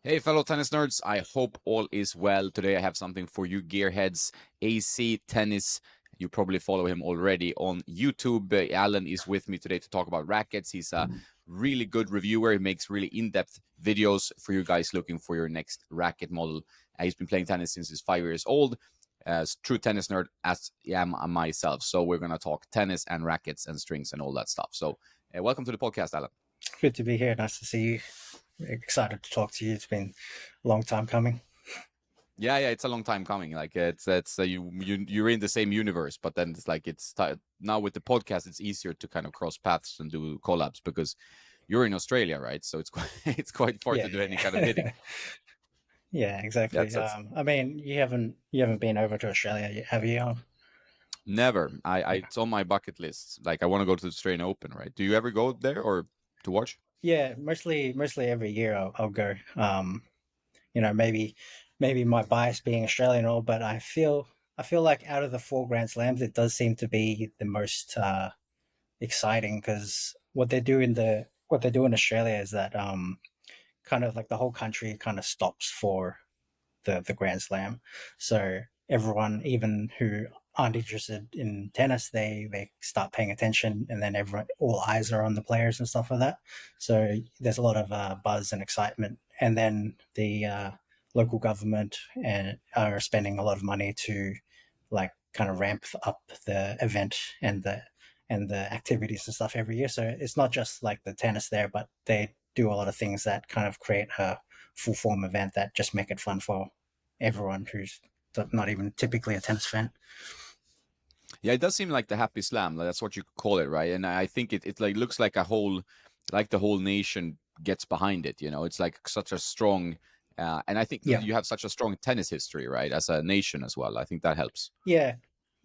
Hey, fellow tennis nerds. I hope all is well. Today I have something for you gearheads. AC Tennis. You probably follow him already on YouTube. Alan is with me today to talk about rackets. He's a really good reviewer. He makes really in-depth videos for you guys looking for your next racket model. He's been playing tennis since he's 5 years old. True tennis nerd as I am myself. So we're going to talk tennis and rackets and strings and all that stuff. So welcome to the podcast, Alan. Good to be here. Nice to see you. Excited to talk to you. It's been a long time coming. Yeah, it's a long time coming. Like it's you're in the same universe, but then it's like now with the podcast, it's easier to kind of cross paths and do collabs because you're in Australia, right? So it's quite it's quite far Yeah, to do any kind of hitting. yeah, yeah, exactly. That's I mean, you haven't been over to Australia yet, have you? never. I Yeah, it's on my bucket list. Like I want to go to the Australian Open, right? Do you ever go there or to watch? yeah. Mostly every year I'll go. Maybe my bias being Australian and all, but I feel like out of the four Grand Slams, it does seem to be the most exciting because what they do in Australia is that kind of like the whole country kind of stops for the Grand Slam. So everyone, even who aren't interested in tennis, they start paying attention, and then everyone, all eyes are on the players and stuff like that. So there's a lot of buzz and excitement, and then the local government and are spending a lot of money to like kind of ramp up the event and the activities and stuff every year. So it's not just like the tennis there, but they do a lot of things that kind of create a full form event that just make it fun for everyone who's not even typically a tennis fan. Yeah, it does seem like the happy slam. Like, that's what you call it, right? And I think it like looks like like the whole nation gets behind it. You know, it's like such a strong, and I think Yeah, you have such a strong tennis history, right, as a nation as well. I think that helps. yeah,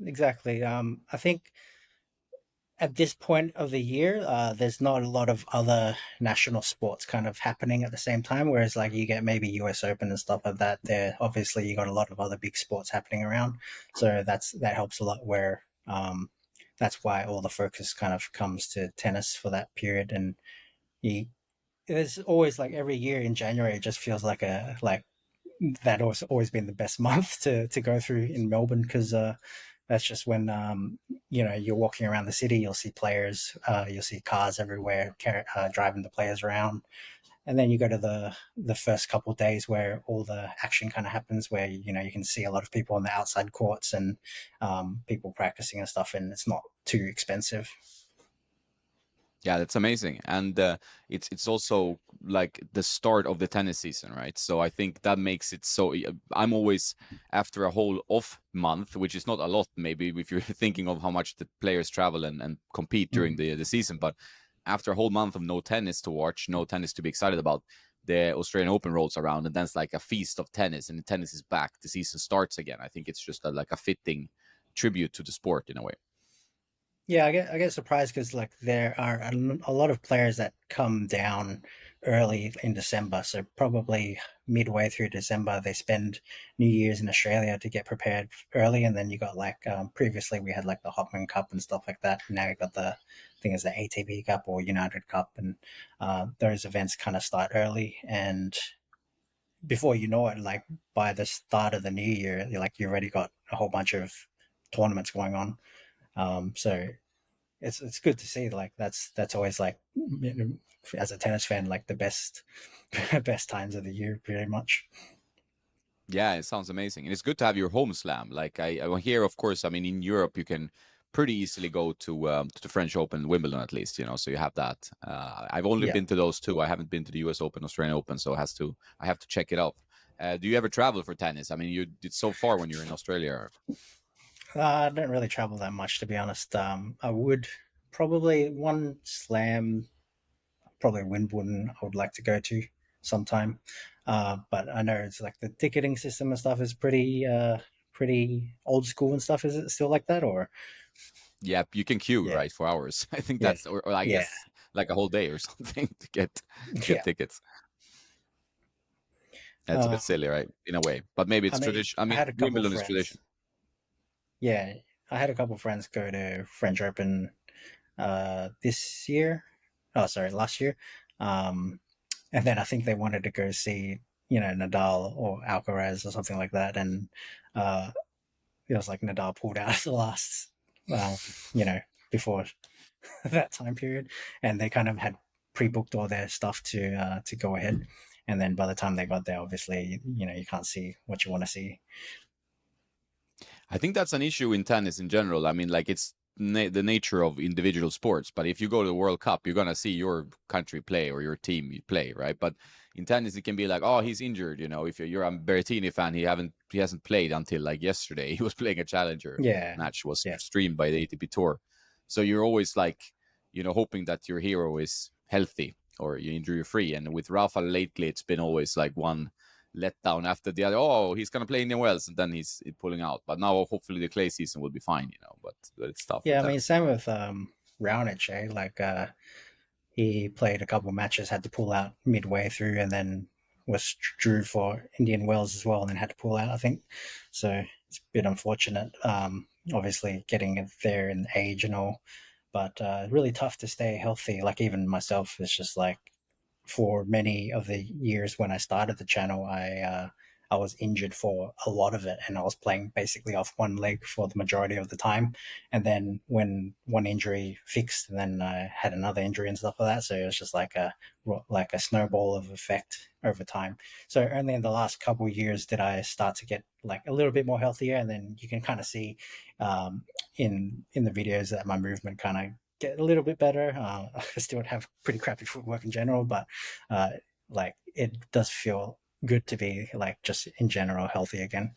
exactly. I think at this point of the year, there's not a lot of other national sports kind of happening at the same time. Whereas, like, you get maybe US Open and stuff like that. There, obviously, you got a lot of other big sports happening around, so that helps a lot. Where that's why all the focus kind of comes to tennis for that period, and you, there's always like every year in January, it just feels like a like that has always been the best month to go through in Melbourne because that's just when you're walking around the city, you'll see players, you'll see cars everywhere driving the players around, and then you go to the first couple of days where all the action kind of happens, where you can see a lot of people on the outside courts and people practicing and stuff, and it's not too expensive. Yeah, that's amazing, and it's also like the start of the tennis season, right? So I think that makes it so. I'm always after a whole off month, which is not a lot, maybe if you're thinking of how much the players travel and compete during Mm. the season, but after a whole month of no tennis to watch, no tennis to be excited about, the Australian Open rolls around, and then it's like a feast of tennis, and the tennis is back. The season starts again. I think it's just like a fitting tribute to the sport in a way. Yeah, I get surprised because like there are a lot of players that come down early in December. So probably midway through December, they spend New Year's in Australia to get prepared early, and then you got like previously we had like the Hopman Cup and stuff like that. Now you got I think it's the ATP Cup or United Cup, and those events kind of start early, and before you know it, like by the start of the new year, you already got a whole bunch of tournaments going on. So it's good to see. Like that's always like as a tennis fan, like the best best times of the year, pretty much. Yeah, it sounds amazing, and it's good to have your home slam. Like I here, of course. I mean, in Europe, you can pretty easily go to the French Open, Wimbledon, at least. You know, so you have that. I've only Yeah. been to those two. I haven't been to the U.S. Open, Australian Open, so I have to check it out. Do you ever travel for tennis? I mean, you did so far when you're in Australia. I don't really travel that much, to be honest. I would probably one slam, probably Wimbledon. I would like to go to sometime, but I know it's like the ticketing system and stuff is pretty old school and stuff. Is it still like that, or Yeah, you can queue yeah, right for hours. I think yeah, that's, or I yeah, guess like a whole day or something to get yeah? tickets. That's a bit Um, silly, right? In a way, but maybe I it's mean, tradition. I I mean, had a couple Wimbledon is tradition. friends. Yeah, I had a couple friends go to French Open this year. Oh, sorry, last year. Um, and then I think they wanted to go see. Nadal or Alcaraz or something like that, and uh, it was like Nadal pulled out of the last, um, you know, before that time period, and they kind of had pre-booked all their stuff to go ahead, and then by the time they got there, obviously, you can't see what you want to see. I think that's an issue in tennis in general. I mean, like it's the nature of individual sports. But if you go to the World Cup, you're gonna see your country play or your team play, right? But in tennis, it can be like, oh, he's injured. If you're a Berrettini fan, he hasn't played until like yesterday. He was playing a challenger Yeah, match, was yeah, streamed by the ATP Tour. So you're always like, hoping that your hero is healthy or you're injury free. And with Rafa lately, it's been always like one letdown after the other. Oh, he's gonna play Indian Wells, and then he's pulling out. But now hopefully the clay season will be fine, But it's tough with yeah. I mean, tennis. same with Raonic, eh? Like he played a couple matches, had to pull out midway through, and then was drew for Indian Wells as well, and then had to pull out, I think. So it's a bit unfortunate. Obviously, getting it there in age and all, but really tough to stay healthy. Like even myself, it's just like for many of the years when I started the channel, I was injured for a lot of it, and I was playing basically off one leg for the majority of the time. And then when one injury fixed, and then I had another injury and stuff like that, so it was just like a snowball of effect over time. So only in the last couple of years did I start to get like a little bit more healthier, and then you can kind of see in the videos that my movement kind of get a little bit better. I still have pretty crappy footwork in general, but uh, like it does feel good to be like just in general healthy again.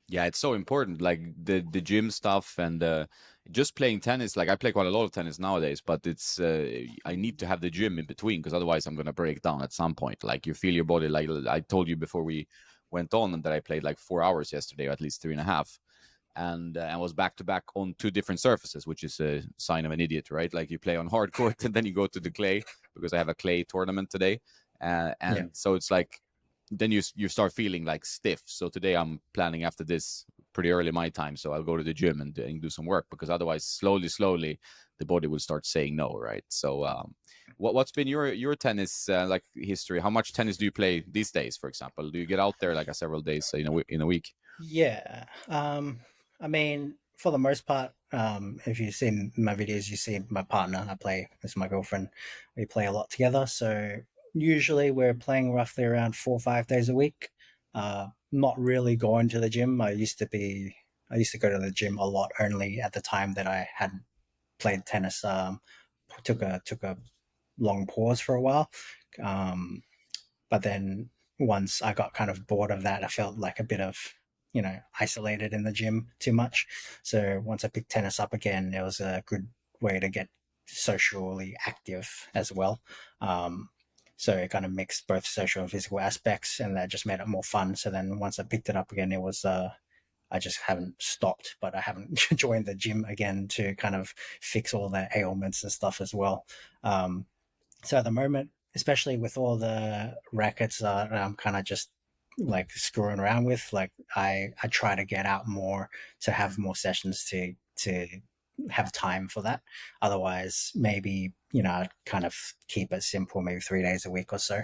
Yeah, it's so important. Like the gym stuff and just playing tennis. Like I play quite a lot of tennis nowadays, but it's I need to have the gym in between because otherwise I'm gonna break down at some point. Like you feel your body. Like I told you before we went on that I played like 4 hours yesterday, or at least three and a half, and was back to back on two different surfaces, which is a sign of an idiot, right? Like you play on hard court and then you go to the clay because I have a clay tournament today, Yeah. and so it's like then you start feeling like stiff. So today I'm planning after this pretty early my time, so I'll go to the gym and do some work because otherwise, slowly, the body will start saying no, right? So, what's been your tennis like history? How much tennis do you play these days? For example, do you get out there like several days in a week? Yeah. I mean, for the most part, if you've seen my videos, you see my partner. I play with my girlfriend. We play a lot together. So usually we're playing roughly around 4 or 5 days a week. Not really going to the gym. I used to go to the gym a lot only at the time that I hadn't played tennis. Took a long pause for a while. Um, but then once I got kind of bored of that, I felt like a bit of, isolated in the gym too much. So once I picked tennis up again, it was a good way to get socially active as well. Um, so it kind of mixed both social and physical aspects, and that just made it more fun. So then once I picked it up again, it was I just haven't stopped, but I haven't joined the gym again to kind of fix all the ailments and stuff as well. Um, so at the moment, especially with all the rackets that I'm kind of just like screwing around with, like I try to get out more to have more sessions to have time for that. Otherwise, maybe I'd kind of keep it simple, maybe 3 days a week or so.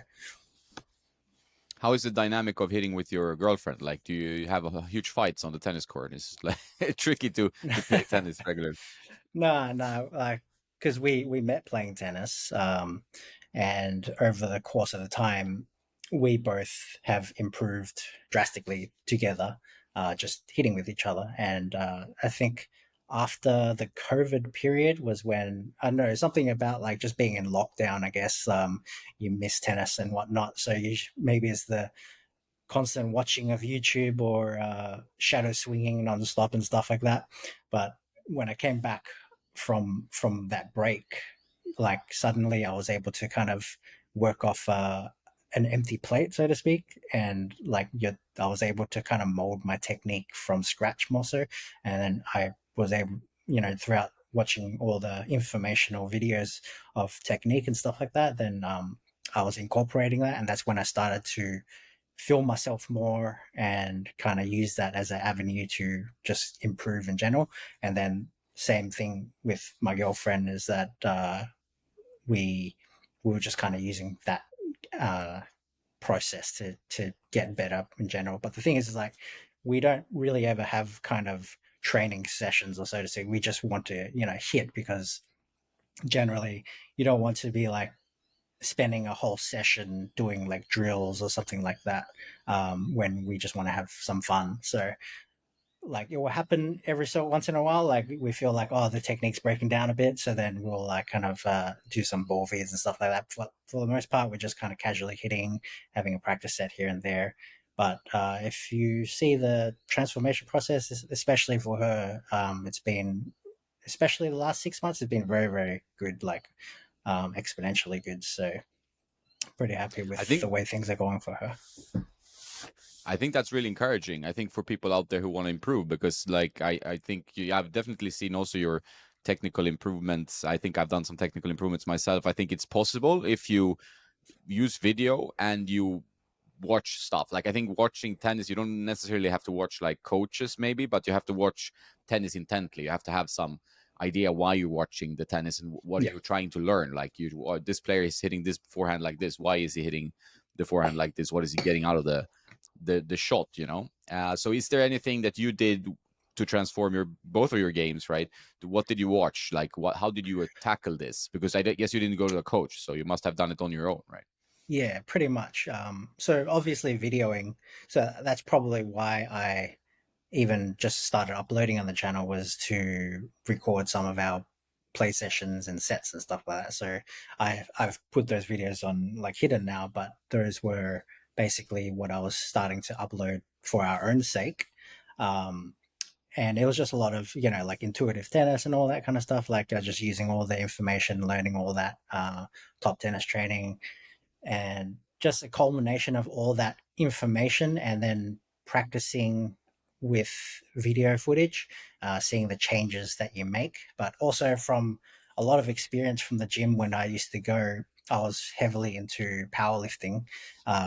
How is the dynamic of hitting with your girlfriend? Like, do you have huge fights on the tennis court? It's like tricky to play tennis regularly. No, no, like because we met playing tennis, and over the course of the time, we both have improved drastically together, just hitting with each other. And I think after the COVID period was when I don't know something about like just being in lockdown. I guess you miss tennis and whatnot, so maybe it's the constant watching of YouTube or shadow swinging nonstop and stuff like that. But when I came back from that break, like suddenly I was able to kind of work off an empty plate, so to speak, and like I was able to kind of mold my technique from scratch more so, and then I was able, throughout watching all the informational videos of technique and stuff like that, then I was incorporating that, and that's when I started to feel myself more and kind of use that as an avenue to just improve in general. And then same thing with my girlfriend is that we were just kind of using that uh, process to get better in general. But the thing is like we don't really ever have kind of training sessions or so to say. We just want to hit because generally you don't want to be like spending a whole session doing like drills or something like that when we just want to have some fun. So like it will happen every so once in a while. Like we feel like the technique's breaking down a bit, so then we'll like kind of do some ball feeds and stuff like that. For the most part, we're just kind of casually hitting, having a practice set here and there. But if you see the transformation process, especially for her, it's been, especially the last 6 months, it's been very very good, like exponentially good. So pretty happy I with the think way things are going for her. I think that's really encouraging. I think for people out there who want to improve, because like I think I've definitely seen also your technical improvements. I think I've done some technical improvements myself. I think it's possible if you use video and you watch stuff. Like I think watching tennis, you don't necessarily have to watch like coaches maybe, but you have to watch tennis intently. You have to have some idea why you're watching the tennis and what Yeah. you're trying to learn. Like this player is hitting this forehand like this. Why is he hitting the forehand like this? What is he getting out of the shot? So is there anything that you did to transform your both of your games, right? What did you watch? Like what? How did you tackle this? Because I guess you didn't go to a coach, so you must have done it on your own, right? Yeah, pretty much. So obviously videoing. So that's probably why I even just started uploading on the channel, was to record some of our play sessions and sets and stuff like that. So I've put those videos on like hidden now, but those were basically what I was starting to upload for our own sake. Um, and it was just a lot of like intuitive tennis and all that kind of stuff, like just using all the information, learning all that top tennis training, and just a culmination of all that information and then practicing with video footage, seeing the changes that you make, but also from a lot of experience from the gym when I used to go. I was heavily into powerlifting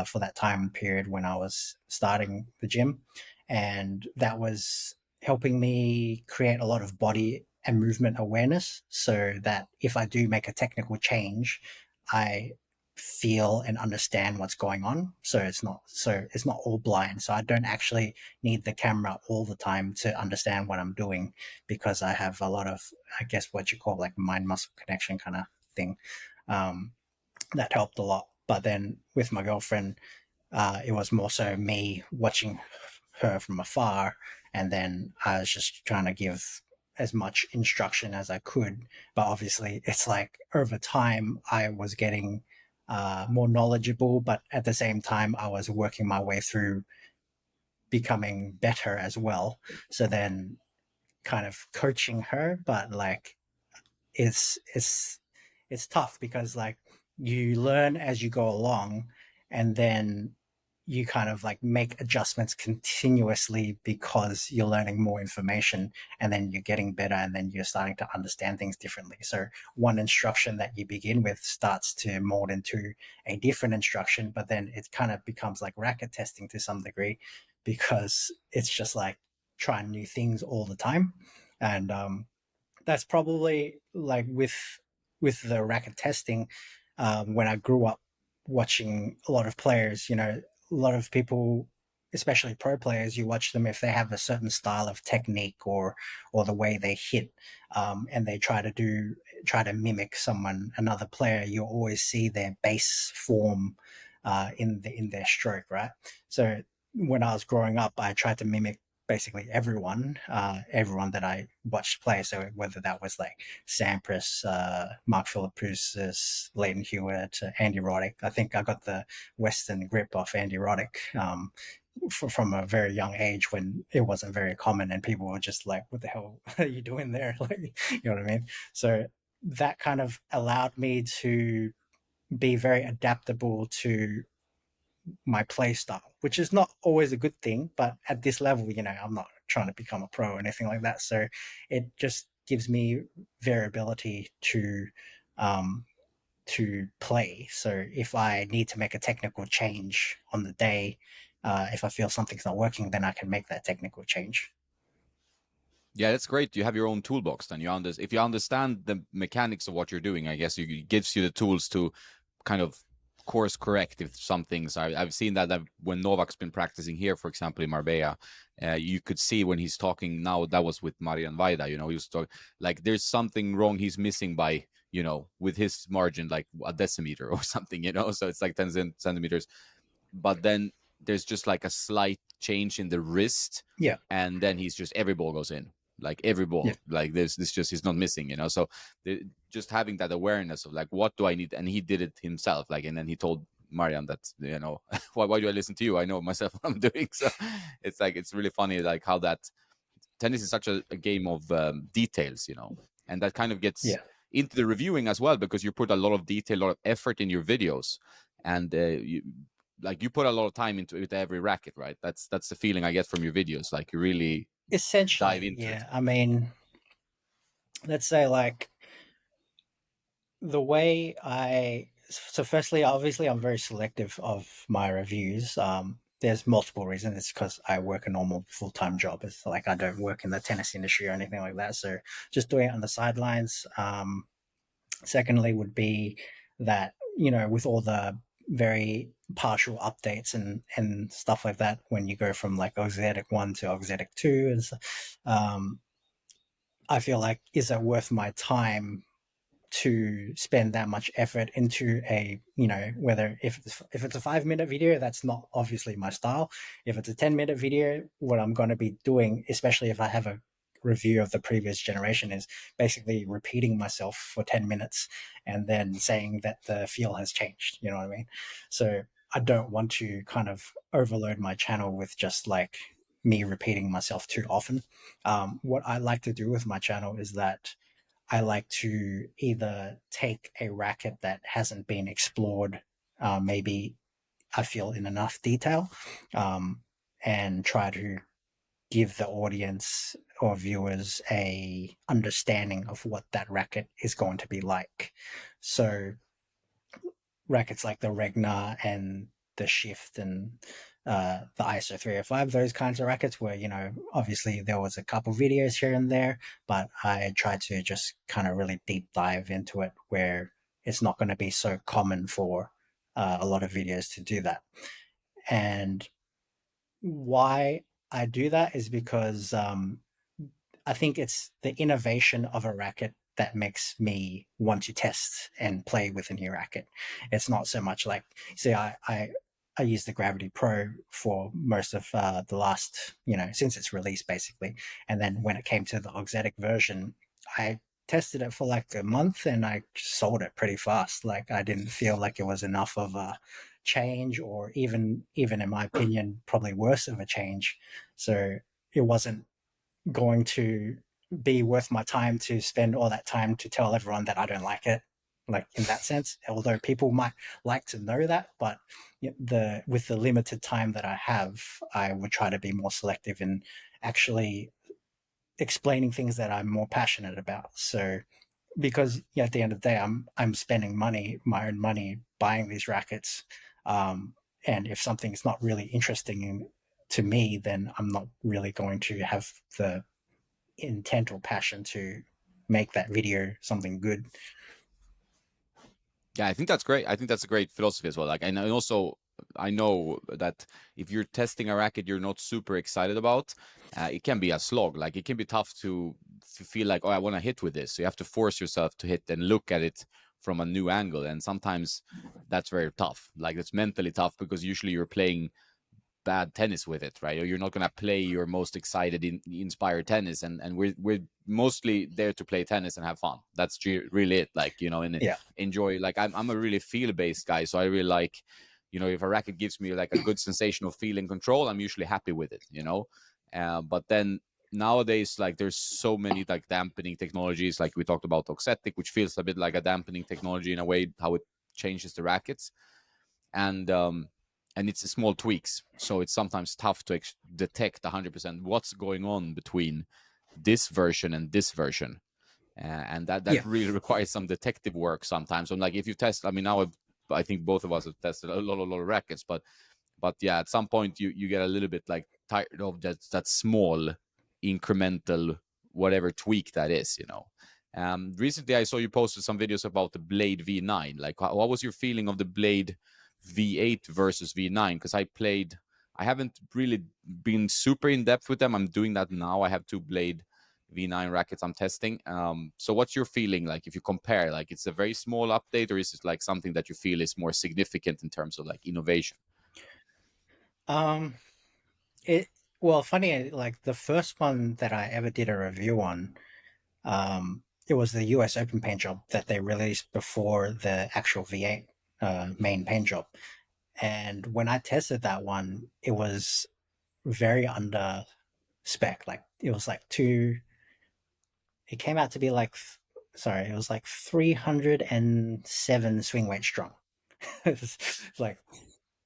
for that time period when I was starting the gym, and that was helping me create a lot of body and movement awareness, so that if I do make a technical change, I feel and understand what's going on. So it's not all blind. So I don't actually need the camera all the time to understand what I'm doing, because I have a lot of, I guess, what you call like mind muscle connection kind of thing. Um, that helped a lot. But then with my girlfriend, it was more so me watching her from afar, and then I was just trying to give as much instruction as I could. But obviously, it's like over time, I was getting more knowledgeable, but at the same time, I was working my way through becoming better as well. So then, kind of coaching her, but like it's it's tough because like you learn as you go along, and then you kind of like make adjustments continuously because you're learning more information, and then you're getting better, and then you're starting to understand things differently. So one instruction that you begin with starts to mold into a different instruction, but then it kind of becomes like racket testing to some degree, because it's just like trying new things all the time. And that's probably like with the racket testing. When I grew up watching a lot of players, a lot of people, especially pro players, you watch them if they have a certain style of technique or the way they hit, and they try to mimic another player. You always see their base form in their stroke, right? So when I was growing up, I tried to mimic basically everyone that I watched play. So whether that was like Sampras, Mark Philippoussis, Leighton Hewitt, Andy Roddick. I think I got the Western grip off Andy Roddick from a very young age, when it wasn't very common, and people were just like, "What the hell are you doing there?" Like, you know what I mean? So that kind of allowed me to be very adaptable to my play style, which is not always a good thing. But at this level, I'm not trying to become a pro or anything like that. So it just gives me variability um, to play. So if I need to make a technical change on the day, if I feel something's not working, then I can make that technical change. Yeah, that's great. You have your own toolbox. Then if you understand the mechanics of what you're doing, I guess it gives you the tools to kind of course correct if some things. I've seen that when Novak's been practicing here, for example, in Marbella, you could see when he's talking now. That was with Marian Vaida. You know, he was talking like there's something wrong. He's missing by, you know, with his margin like a decimeter or something. You know, so it's like 10 centimeters. But then there's just like a slight change in the wrist, Yeah, and then he's just every ball goes in, like every ball, yeah, like this just he's not missing, you know. So just having that awareness of like what do I need, and he did it himself, like, and then he told Marian that, you know, why do I listen to you? I know myself what I'm doing. So it's like it's really funny like how that tennis is such a game of details, you know, and that kind of gets yeah. into the reviewing as well because you put a lot of detail, a lot of effort in your videos, and you put a lot of time into every racket, right? That's the feeling I get from your videos. Like you really dive Essentially, into it. yeah. I mean, let's say like the way I so firstly, obviously, I'm very selective of my reviews. There's multiple reasons. It's because I work a normal full time job. It's like I don't work in the tennis industry or anything like that. So just doing it on the sidelines. Secondly, would be that with all the very partial updates and stuff like that, when you go from like Auxilic 1 to Auxilic 2, I feel like, is it worth my time to spend that much effort into whether if it's a 5 minute video, that's not obviously my style. If it's a 10 minute video, what I'm going to be doing, especially if I have a review of the previous generation, is basically repeating myself for 10 minutes and then saying that the feel has changed. You know what I mean? So I don't want to kind of overload my channel with just like me repeating myself too often. What I like to do with my channel is that I like to either take a racket that hasn't been explored, maybe I feel in enough detail, um, and try to give the audience or viewers a understanding of what that racket is going to be like. So rackets like the Regna and the Shift and the ISO 305, those kinds of rackets where, obviously there was a couple videos here and there, but I tried to just kind of really deep dive into it where it's not going to be so common for a lot of videos to do that. And why I do that is because I think it's the innovation of a racket that makes me want to test and play with a new racket. It's not so much like, see, I use the Gravity Pro for most of the last, since its release basically. And then when it came to the Auxetic version, I tested it for like a month and I sold it pretty fast. Like I didn't feel like it was enough of a change, or even in my opinion, probably worse of a change. So it wasn't going to be worth my time to spend all that time to tell everyone that I don't like it. Like in that sense, although people might like to know that, but with the limited time that I have, I would try to be more selective in actually explaining things that I'm more passionate about. So because at the end of the day, I'm spending money, my own money, buying these rackets, um, and if something's not really interesting to me, then I'm not really going to have the intent or passion to make that video something good. Yeah, I think that's great. I think that's a great philosophy as well. Like, and also I know that if you're testing a racket you're not super excited about, it can be a slog. Like, it can be tough to feel like, oh, I want to hit with this. So you have to force yourself to hit and look at it from a new angle, and sometimes that's very tough. Like, it's mentally tough because usually you're playing bad tennis with it, right? Or you're not going to play your most excited, inspired tennis, and we're mostly there to play tennis and have fun. That's really it. Like, you know, and Yeah, enjoy. Like, I'm a really feel based guy, so I really like, you know, if a racket gives me like a good sensation of feeling control, I'm usually happy with it, you know. But then nowadays, like, there's so many like dampening technologies, like we talked about Oxetic, which feels a bit like a dampening technology in a way, how it changes the rackets, and it's small tweaks, so it's sometimes tough to detect 100% what's going on between this version and this version, and that yeah, really requires some detective work sometimes. So, like, if you test, I mean, now I think both of us have tested a lot of rackets, but yeah, at some point you get a little bit like tired of that small incremental whatever tweak that is, you know. Recently, I saw you posted some videos about the Blade V9. Like, what was your feeling of the Blade V8 versus V9? Because I haven't really been super in depth with them. I'm doing that now. I have two Blade V9 rackets I'm testing. So, what's your feeling like if you compare? Like, it's a very small update, or is it like something that you feel is more significant in terms of like innovation? Um, it well, funny, like the first one that I ever did a review on, it was the US Open paint job that they released before the actual V8 main paint job. And when I tested that one, it was very under spec. Like it was like it came out to be like, sorry, it was like 307 swing weight strong. It's like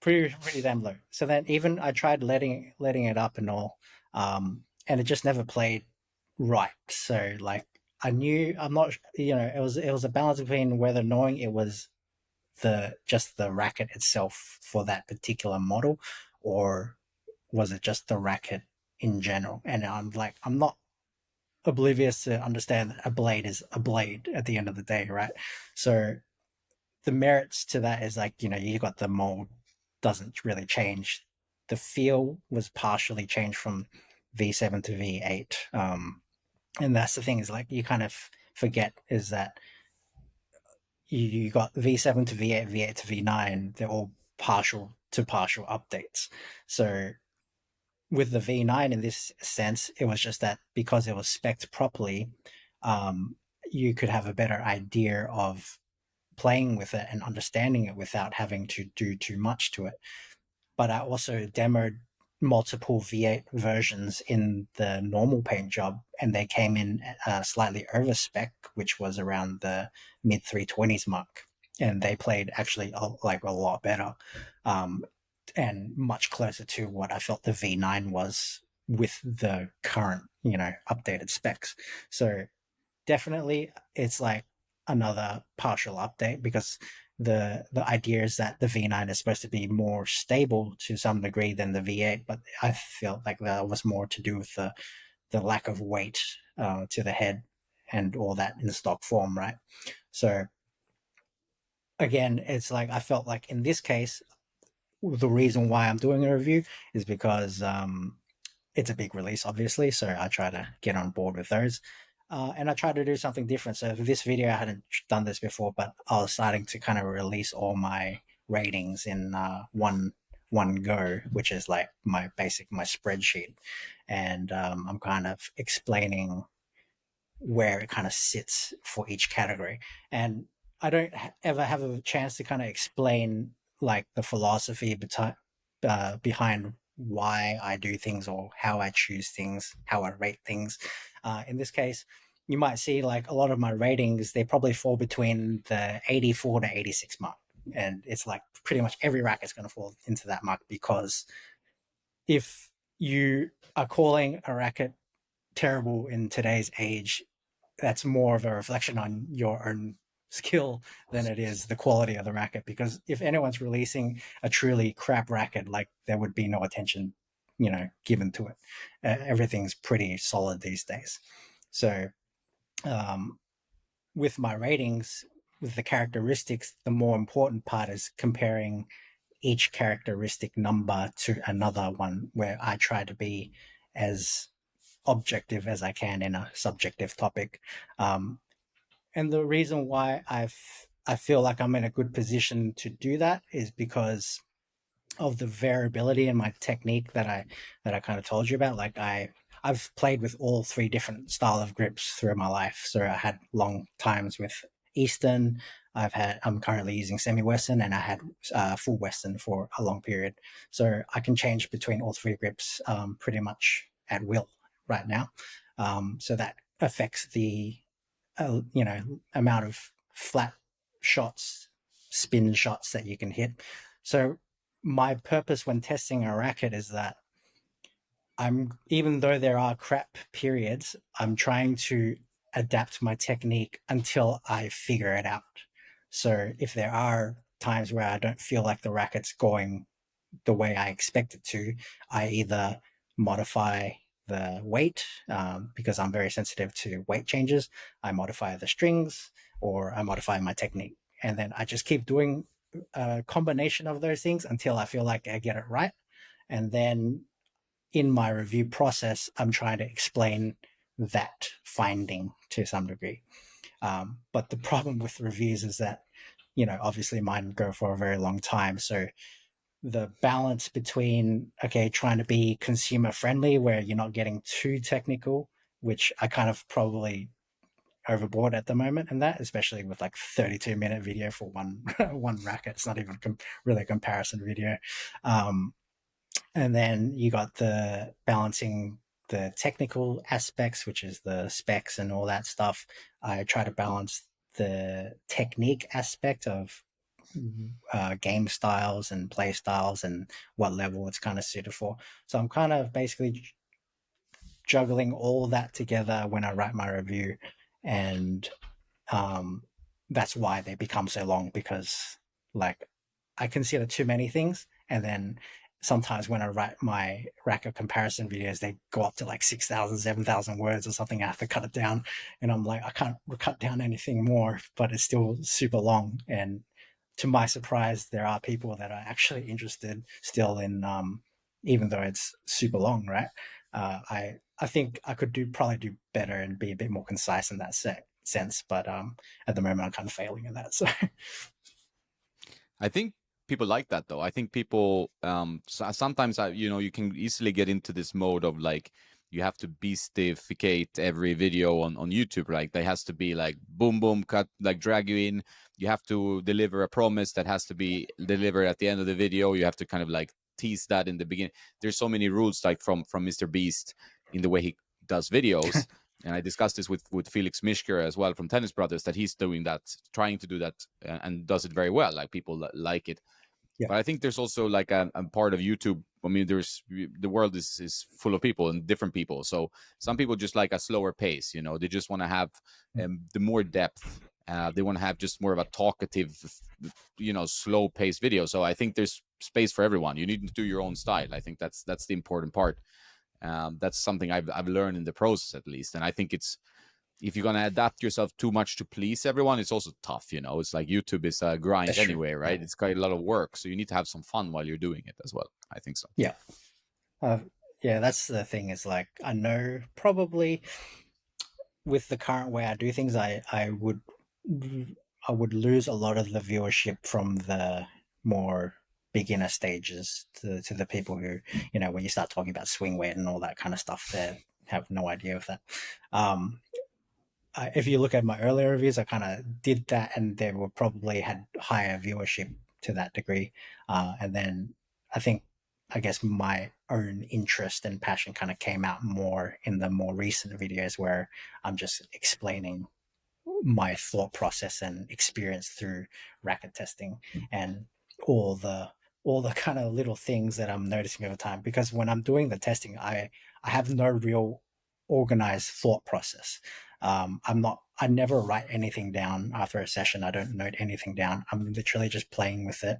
pretty damn low. So then even I tried letting it up and all, and it just never played right. So like I knew I'm not, it was a balance between whether knowing it was the racket itself for that particular model, or was it just the racket in general. And I'm like, I'm not oblivious to understand that a blade is a blade at the end of the day, right? So the merits to that is like, you got the mold doesn't really change. The feel was partially changed from V7 to V8. And that's the thing, is like you kind of forget is that you got V7 to V8, V8 to V9. They're all partial to partial updates. So with the V9 in this sense, it was just that because it was spec'd properly, um, you could have a better idea of playing with it and understanding it without having to do too much to it. But I also demoed multiple V8 versions in the normal paint job, and they came in slightly over spec, which was around the mid 320s mark, and they played actually like a lot better, um, and much closer to what I felt the V9 was with the current, updated specs. So definitely it's like another partial update, because the idea is that the V9 is supposed to be more stable to some degree than the V8, but I felt like that was more to do with the lack of weight to the head and all that in stock form, right? So again, it's like I felt like in this case, the reason why I'm doing a review is because it's a big release, obviously, so I try to get on board with those. And I try to do something different. So for this video, I hadn't done this before, but I was starting to kind of release all my ratings in one go, which is like my spreadsheet, and I'm kind of explaining where it kind of sits for each category. And I don't ever have a chance to kind of explain like the philosophy behind why I do things or how I choose things, how I rate things. In this case, you might see like a lot of my ratings, they probably fall between the 84 to 86 mark. And it's like pretty much every racket is going to fall into that mark, because if you are calling a racket terrible in today's age, that's more of a reflection on your own skill than it is the quality of the racket. Because if anyone's releasing a truly crap racket, like there would be no attention, given to it. Everything's pretty solid these days. So, um, with my ratings, with the characteristics, the more important part is comparing each characteristic number to another one, where I try to be as objective as I can in a subjective topic. And the reason why I feel like I'm in a good position to do that is because of the variability in my technique that I kind of told you about. Like I've played with all three different style of grips through my life. So I had long times with Eastern. I'm currently using semi-Western, and I had full Western for a long period. So I can change between all three grips pretty much at will right now. So that affects the amount of flat shots, spin shots that you can hit. So my purpose when testing a racket is that even though there are crap periods, I'm trying to adapt my technique until I figure it out. So if there are times where I don't feel like the racket's going the way I expect it to, I either modify the weight because I'm very sensitive to weight changes. I modify the strings or I modify my technique. And then I just keep doing a combination of those things until I feel like I get it right. And then in my review process, I'm trying to explain that finding to some degree. But the problem with reviews is that, obviously mine go for a very long time. So the balance between, okay, trying to be consumer friendly where you're not getting too technical, which I kind of probably overboard at the moment, and that especially with like 32-minute video for one one racket. It's not even really a comparison video. And then you got the balancing the technical aspects, which is the specs and all that stuff. I try to balance the technique aspect of game styles and play styles and what level it's kind of suited for. So I'm kind of basically juggling all that together when I write my review, and um, that's why they become so long because like I consider too many things, and then sometimes when I write my racket comparison videos, they go up to like 6,000, 7,000 words or something. I have to cut it down, and I'm like, I can't cut down anything more, but it's still super long. And to my surprise, there are people that are actually interested still in, even though it's super long, right? I think I could probably do better and be a bit more concise in that sense, but at the moment I'm kind of failing in that. So I think people like that though. I think people sometimes you can easily get into this mode of like you have to beastificate every video on YouTube. Like there has to be like boom boom cut, like drag you in. You have to deliver a promise that has to be delivered at the end of the video. You have to kind of like tease that in the beginning. There's so many rules like from Mr. Beast in the way he does videos. And I discussed this with Felix Mishker as well from Tennis Brothers, that he's doing that, trying to do that, and does it very well. Like people like it. yeah, But I think there's also like a part of YouTube. I mean, the world is full of people and different people. So some people just like a slower pace. They just want to have the more depth. They want to have just more of a talkative, slow paced video. So I think there's space for everyone. You need to do your own style. I think that's the important part. That's something I've learned in the process at least, and I think it's if you're gonna adapt yourself too much to please everyone, it's also tough. It's like YouTube is a grind that's true. anyway, right? It's quite a lot of work, so you need to have some fun while you're doing it as well. I think so. Yeah, uh, yeah. That's the thing. Is like I know probably with the current way I do things, I would lose a lot of the viewership from the more beginner stages to the people who, when you start talking about swing weight and all that kind of stuff, they have no idea of that. Um, if you look at my earlier reviews, I kind of did that, and they were probably had higher viewership to that degree. And then I think, I guess my own interest and passion kind of came out more in the more recent videos where I'm just explaining my thought process and experience through racket testing and all the all the kind of little things that I'm noticing over time. Because when I'm doing the testing, I have no real organized thought process. I never write anything down after a session. I don't note anything down. I'm literally just playing with it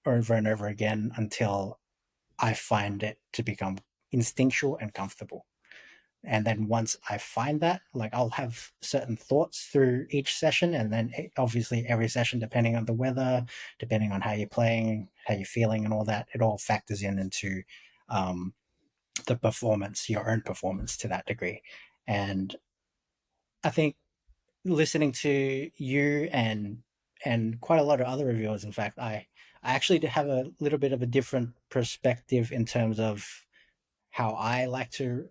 over and over again until I find it to become instinctual and comfortable. And then once I find that, like I'll have certain thoughts through each session, and then obviously every session, depending on the weather, depending on how you're playing, how you're feeling, and all that, it all factors into um, the performance, your own performance to that degree. And I think listening to you and quite a lot of other reviewers, in fact, I actually have a little bit of a different perspective in terms of how I like to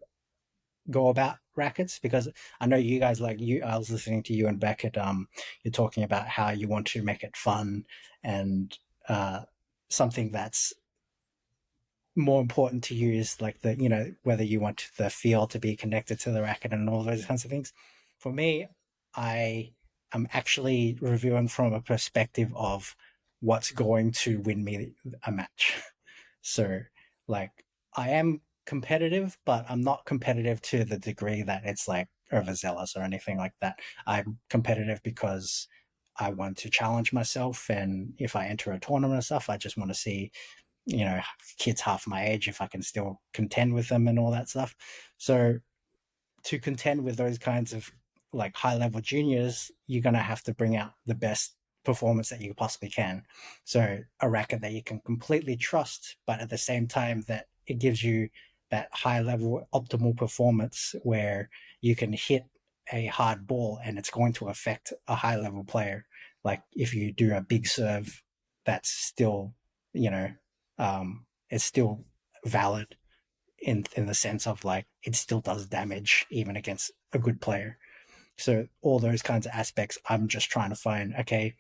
go about rackets, because I know you guys, like you, I was listening to you and Beckett, you're talking about how you want to make it fun and uh something that's more important to you is like the, whether you want the feel to be connected to the racket and all those kinds of things. For me, I am actually reviewing from a perspective of what's going to win me a match. So, like, I am competitive, but I'm not competitive to the degree that it's like overzealous or anything like that. I'm competitive because I want to challenge myself, and if I enter a tournament and stuff, I just want to see kids half my age if I can still contend with them and all that stuff. So to contend with those kinds of like high level juniors, you're going to have to bring out the best performance that you possibly can. So a racket that you can completely trust, but at the same time that it gives you that high level optimal performance where you can hit a hard ball and it's going to affect a high level player. Like if you do a big serve, that's still, you know, it's still valid in the sense of like it still does damage even against a good player. So all those kinds of aspects, I'm just trying to find. Okay,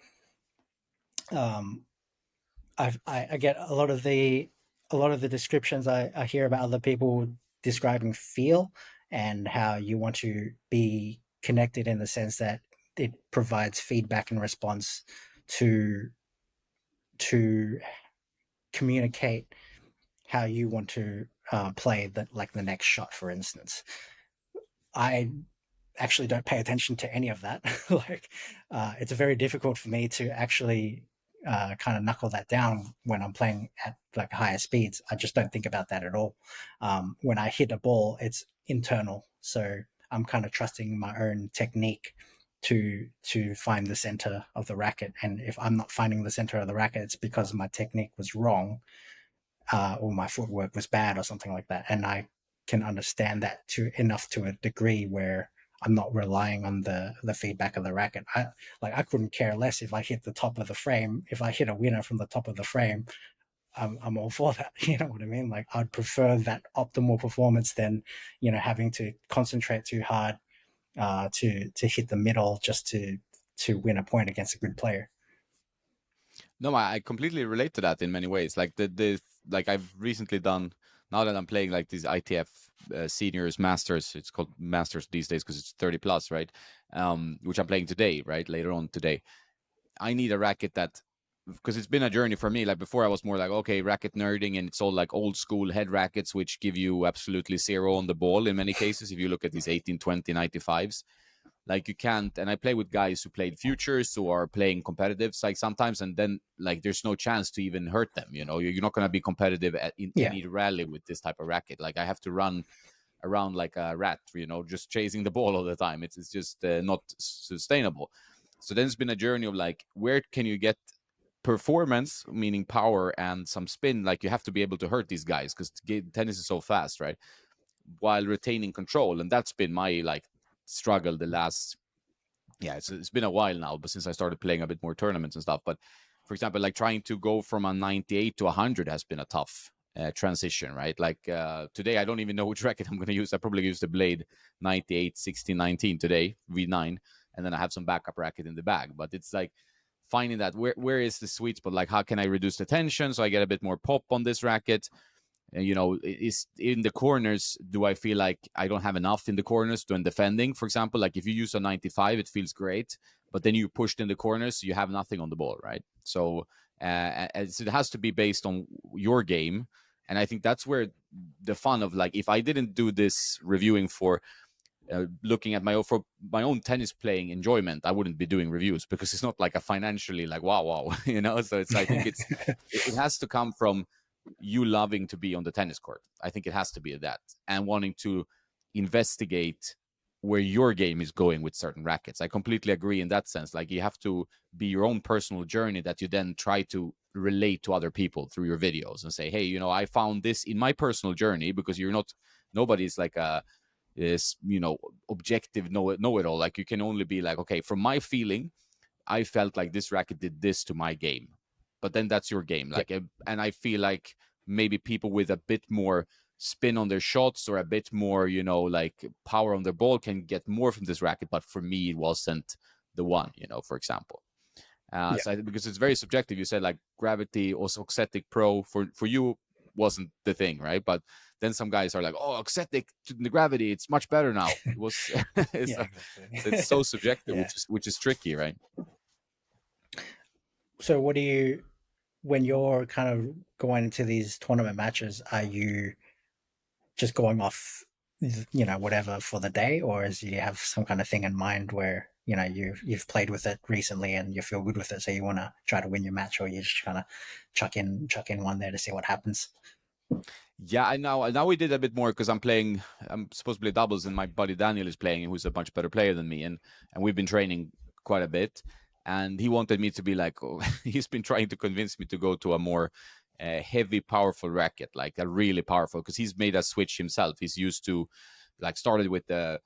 um, I get a lot of the descriptions I hear about other people describing feel and how you want to be connected in the sense that it provides feedback and response to to communicate how you want to play the next shot, for instance. I actually don't pay attention to any of that. Like, it's very difficult for me to actually kind of knuckle that down when I'm playing at like higher speeds. I just don't think about that at all. When I hit a ball, it's internal, so I'm kind of trusting my own technique to find the center of the racket. And if I'm not finding the center of the racket, it's because my technique was wrong, or my footwork was bad or something like that. And I can understand that to a degree where I'm not relying on the feedback of the racket. I couldn't care less if I hit the top of the frame. If I hit a winner from the top of the frame, I'm all for that. You know what I mean? Like I'd prefer that optimal performance than having to concentrate too hard to hit the middle just to win a point against a good player. No, I completely relate to that in many ways. Like the like I've recently done, now that I'm playing like these ITF seniors masters. It's called masters these days because it's 30 plus, right? Which I'm playing today, right? Later on today. I need a racket that, because it's been a journey for me. Like before, I was more like, okay, racket nerding, and it's all like old school head rackets, which give you absolutely zero on the ball in many cases. If you look at these 18, 20, 95s, like you can't. And I play with guys who played futures, who are playing competitives, like sometimes, and then like there's no chance to even hurt them. You're not going to be competitive in Yeah, any rally with this type of racket. Like I have to run around like a rat, just chasing the ball all the time. It's just not sustainable. So then it's been a journey of like, where can you get performance, meaning power and some spin? Like you have to be able to hurt these guys because tennis is so fast, right? While retaining control. And that's been my like struggle the last, yeah, it's been a while now, but since I started playing a bit more tournaments and stuff. But for example, like trying to go from a 98 to 100 has been a tough transition, right? Like today, I don't even know which racket I'm going to use. I probably use the Blade 98 16 19 today, V9, and then I have some backup racket in the bag. But it's like finding that where is the sweet spot? Like, how can I reduce the tension so I get a bit more pop on this racket? Is in the corners, do I feel like I don't have enough in the corners when defending? For example, like if you use a 95, it feels great, but then you pushed in the corners, you have nothing on the ball, right? So it has to be based on your game. And I think that's where the fun of, like, if I didn't do this reviewing for looking at for my own tennis playing enjoyment, I wouldn't be doing reviews, because it's not like a financially like wow. So I think it has to come from you loving to be on the tennis court. I think it has to be that, and wanting to investigate where your game is going with certain rackets. I completely agree in that sense. Like you have to be your own personal journey that you then try to relate to other people through your videos and say, hey, I found this in my personal journey, because nobody's like a is objective know it all. Like you can only be like, okay, from my feeling, I felt like this racket did this to my game. But then that's your game. yeah, Like, and I feel like maybe people with a bit more spin on their shots or a bit more, like power on their ball can get more from this racket. But for me, it wasn't the one, for example. yeah, Because it's very subjective. You said like Gravity or Oxetic Pro for you wasn't the thing, right? But then some guys are like, oh, Oxetic to the Gravity, it's much better now. It was, yeah, so, so it's exactly. so subjective, Yeah. which is tricky, right? So, what do you when you're kind of going into these tournament matches? Are you just going off, whatever for the day, or is you have some kind of thing in mind where? you've played with it recently and you feel good with it, so you want to try to win your match, or you just kind of chuck in one there to see what happens. Yeah, I know. Now we did a bit more because I'm supposed to play doubles, and my buddy Daniel is playing, who's a much better player than me, and we've been training quite a bit. And he wanted me to be like, oh, he's been trying to convince me to go to a more heavy, powerful racket, like a really powerful, because he's made a switch himself. He's used to, like, started with the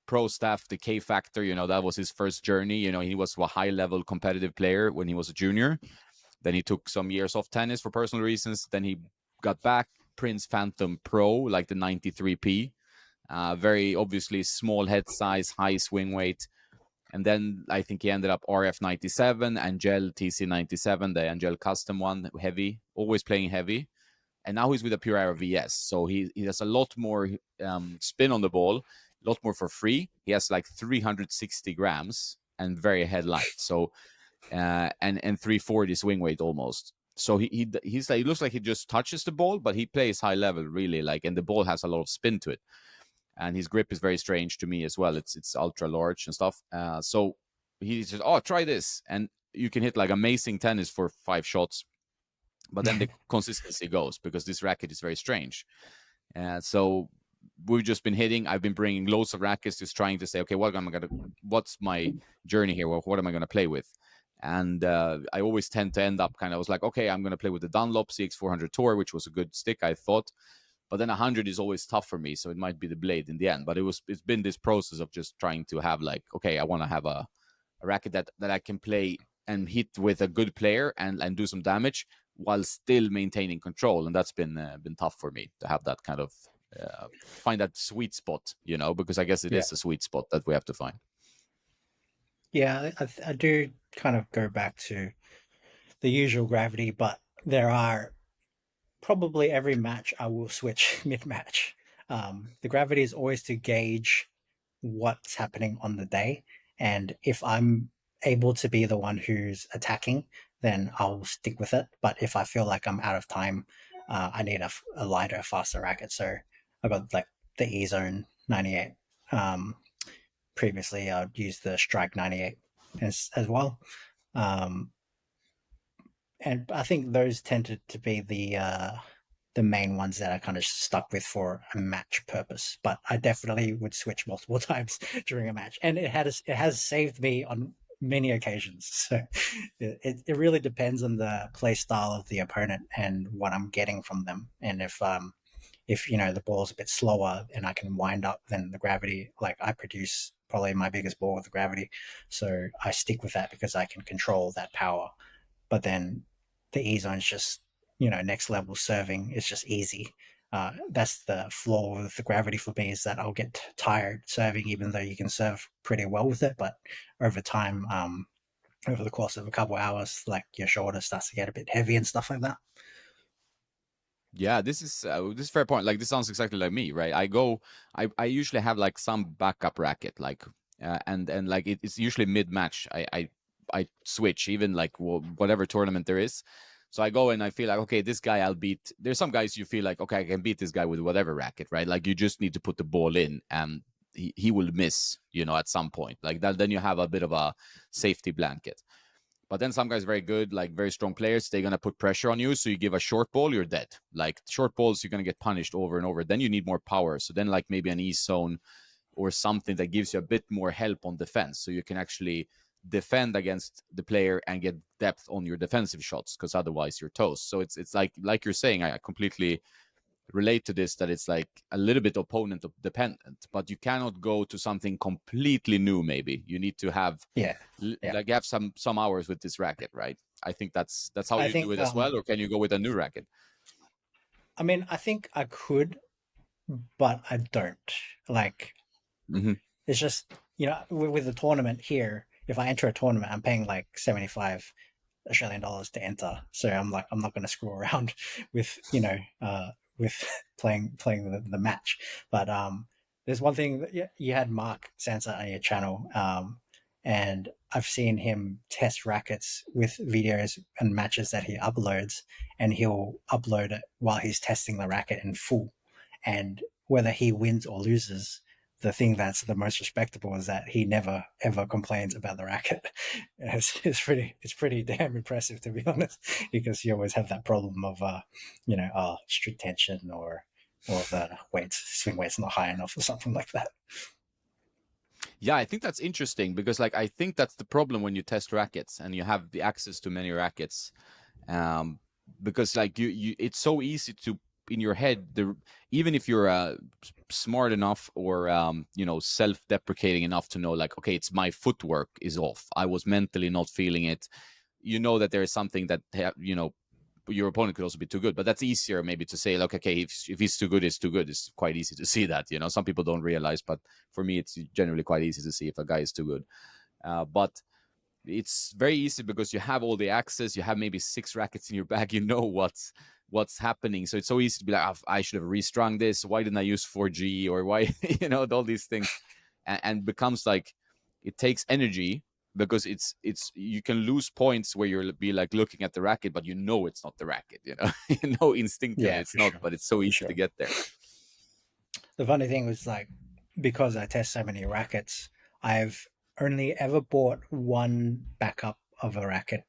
pro staff, the K Factor. That was his first journey. He was a high level competitive player when he was a junior. Then he took some years off tennis for personal reasons. Then he got back Prince Phantom Pro, like the 93P. Very obviously small head size, high swing weight. And then I think he ended up RF 97, Angel TC 97, the Angel custom one, heavy, always playing heavy. And now he's with a Pure Aero VS. So he has a lot more spin on the ball, a lot more for free. He has like 360 grams and very head light. So and 340 swing weight almost. So he's like, he looks like he just touches the ball, but he plays high level really, like, and the ball has a lot of spin to it. And his grip is very strange to me as well. It's ultra large and stuff. So he says, "Oh, try this," and you can hit like amazing tennis for 5 shots, but then the consistency goes because this racket is very strange. So we've just been hitting. I've been bringing loads of rackets, just trying to say, okay, what's my journey here? What am I gonna play with? And I always tend to end up I was like, okay, I'm gonna play with the Dunlop CX400 Tour, which was a good stick, I thought. But then 100 is always tough for me, so it might be the Blade in the end. But it's been this process of just trying to have like, okay, I want to have a racket that I can play and hit with a good player and do some damage while still maintaining control. And that's been tough for me to have that kind of find that sweet spot, because I guess it Yeah. is a sweet spot that we have to find. Yeah, I do kind of go back to the usual gravity, but there are probably every match I will switch mid match. The gravity is always to gauge what's happening on the day, and if I'm able to be the one who's attacking, then I'll stick with it. But if I feel like I'm out of time, I need a lighter, faster racket. So I got like the E Zone 98. Previously, I'd use the Strike 98 as well. Um, and I think those tended to be the main ones that I kind of stuck with for a match purpose. But I definitely would switch multiple times during a match, and it has saved me on many occasions. So it really depends on the play style of the opponent and what I'm getting from them, and if the ball's a bit slower and I can wind up, then the gravity, like, I produce probably my biggest ball with the gravity, so I stick with that because I can control that power. But then the E zone's just next level serving. It's just easy. That's the flaw with the gravity for me, is that I'll get tired serving, even though you can serve pretty well with it. But over time, over the course of a couple of hours, like, your shoulder starts to get a bit heavy and stuff like that. Yeah, this is fair point. Like, this sounds exactly like me, right? I usually have like some backup racket, like, and like it's usually mid match. I switch, even like whatever tournament there is. So I go and I feel like, okay, this guy I'll beat. There's some guys you feel like, okay, I can beat this guy with whatever racket, right? Like, you just need to put the ball in, and he will miss, at some point, like that. Then you have a bit of a safety blanket. But then some guys very good, like very strong players, they're gonna put pressure on you. So you give a short ball, you're dead. Like, short balls, you're gonna get punished over and over. Then you need more power. So then, like, maybe an E zone or something that gives you a bit more help on defense, so you can actually defend against the player and get depth on your defensive shots. Because otherwise you're toast. So it's like you're saying, I completely relate to this, that it's like a little bit opponent dependent, but you cannot go to something completely new. Maybe you need to have Yeah, yeah. like have some hours with this racket, right? I think that's how I you do think. it as well, or can you go with a new racket? I mean, I think I could, but I don't. Like, Hmm. it's just, with the tournament here, if I enter a tournament, I'm paying like 75 Australian dollars to enter. So I'm like, I'm not going to screw around with, with playing the match. But there's one thing that you had Mark Sansa on your channel, and I've seen him test rackets with videos and matches that he uploads, and he'll upload it while he's testing the racket in full, and whether he wins or loses, the thing that's the most respectable is that he never ever complains about the racket. It's pretty damn impressive, to be honest, because you always have that problem of strict tension, or the swing weight's not high enough or something like that. Yeah, I think that's interesting because like I think that's the problem when you test rackets and you have the access to many rackets. Um because like you it's so easy to in your head the even if you're smart enough or self-deprecating enough to know like okay, it's my footwork is off. I was mentally not feeling it. You know that there is something that your opponent could also be too good, but that's easier maybe to say like okay, if he's too good, it's too good. It's quite easy to see that, some people don't realize, but for me it's generally quite easy to see if a guy is too good. But it's very easy because you have all the access. You have maybe 6 rackets in your bag. You know what's happening, so it's so easy to be like, oh, I should have restrung this. Why didn't I use 4G, or why all these things, and becomes like it takes energy because it's you can lose points where you'll be like looking at the racket, but it's not the racket. Instinctively Yeah, it's for not, sure, but it's so for easy to sure. get there. The funny thing was, like, because I test so many rackets, I've only ever bought one backup of a racket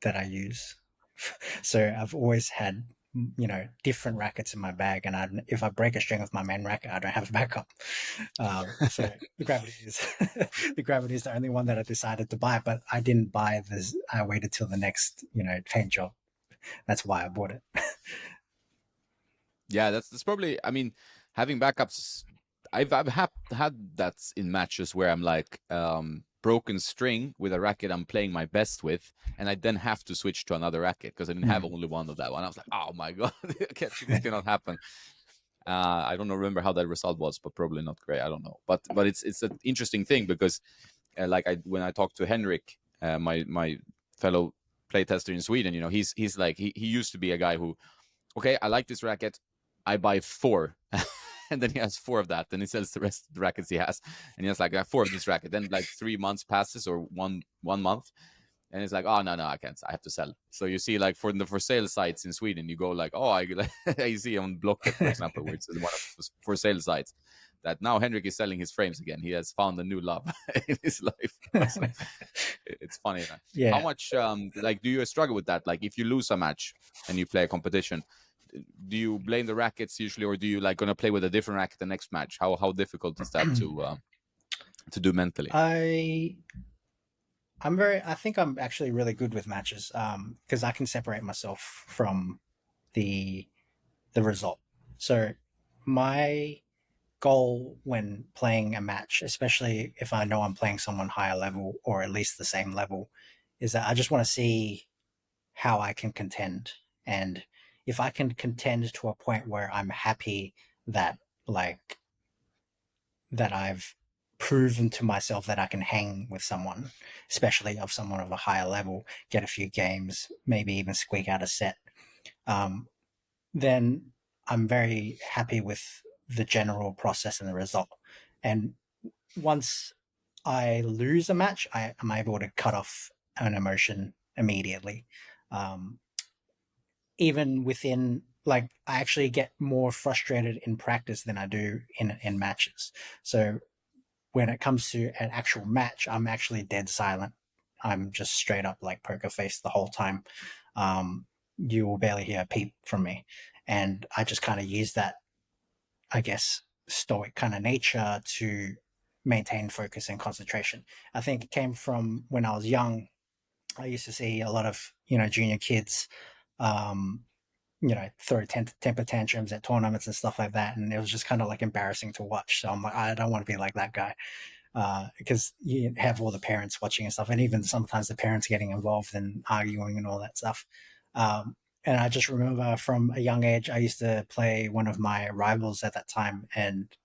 that I use. So I've always had, different rackets in my bag, and if I break a string with my main racket, I don't have a backup. So the gravity is the gravity is the only one that I decided to buy, but I didn't buy this. I waited till the next, paint job. That's why I bought it. Yeah, that's probably. I mean, having backups. I've had that in matches where I'm like broken string with a racket I'm playing my best with, and I then have to switch to another racket because I didn't have Mm. only one of that one. I was like, oh my god, this cannot happen. I don't remember how that result was, but probably not great. I don't know, but it's an interesting thing because like when I talked to Henrik, my fellow playtester in Sweden, he's like he used to be a guy who okay, I like this racket. I buy 4. And then he has 4 of that. Then he sells the rest of the rackets he has. And he has like 4 of this racket. Then like 3 months passes or one month. And it's like, oh no, I can't. I have to sell. So you see, like for the for sale sites in Sweden, you go like, oh, I see on Blocket, for example, where it's one of for sale sites that now Henrik is selling his frames again. He has found a new love in his life. So it's funny. How Yeah. much like do you struggle with that? Like if you lose a match and you play a competition, do you blame the rackets usually, or do you like gonna play with a different racket the next match? How difficult is that to do mentally? I I think I'm actually really good with matches, because I can separate myself from the result. So my goal when playing a match, especially if I know I'm playing someone higher level or at least the same level, is that I just want to see how I can contend. And if I can contend to a point where I'm happy that, like, that I've proven to myself that I can hang with someone, especially of someone of a higher level, get a few games, maybe even squeak out a set, um, then I'm very happy with the general process and the result. And once I lose a match, I am able to cut off an emotion immediately. Um, Even within, like, I actually get more frustrated in practice than I do in matches. So when it comes to an actual match, I'm actually dead silent. I'm just straight up like poker face the whole time. You will barely hear a peep from me. And I just kind of use that, I guess, stoic kind of nature to maintain focus and concentration. I think it came from when I was young. I used to see a lot of, junior kids, um, throw temper tantrums at tournaments and stuff like that. And it was just kind of like embarrassing to watch. So I'm like, I don't want to be like that guy, because you have all the parents watching and stuff, and even sometimes the parents getting involved and arguing and all that stuff. And I just remember from a young age, I used to play one of my rivals at that time, and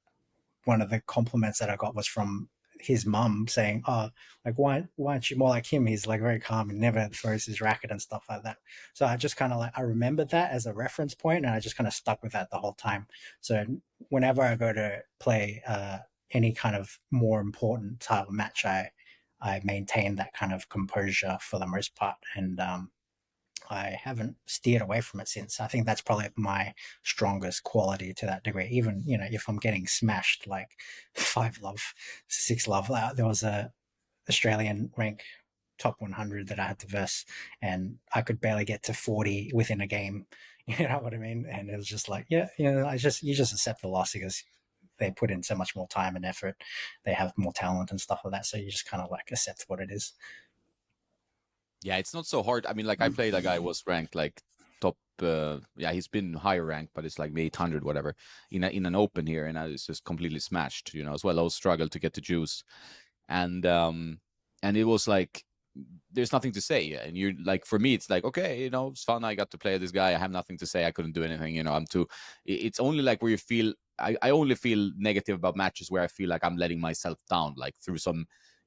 one of the compliments that I got was from his mum saying, "Oh, like why aren't you more like him? He's like very calm and never throws his racket and stuff like that." So I just kind of like I remembered that as a reference point, and I just kind of stuck with that the whole time. So whenever I go to play any kind of more important type of match, I maintain that kind of composure for the most part, and I haven't steered away from it since. I think that's probably my strongest quality to that degree. Even, if I'm getting smashed like 5 love, 6 love, there was a Australian rank top 100 that I had to verse, and I could barely get to 40 within a game. You know what I mean? And it was just like, yeah, you just accept the loss because they put in so much more time and effort. They have more talent and stuff like that. So you just kind of like accept what it is. Yeah, it's not so hard. I mean, like I played a guy was ranked like top. Yeah, he's been higher ranked, but it's like 800 whatever in an open here, and I was just completely smashed. As well. I was struggled to get the juice, and it was like there's nothing to say. And you're like, for me, it's like, okay, it's fun. I got to play this guy. I have nothing to say. I couldn't do anything. I'm too. It's only like where you feel. I only feel negative about matches where I feel like I'm letting myself down, like through some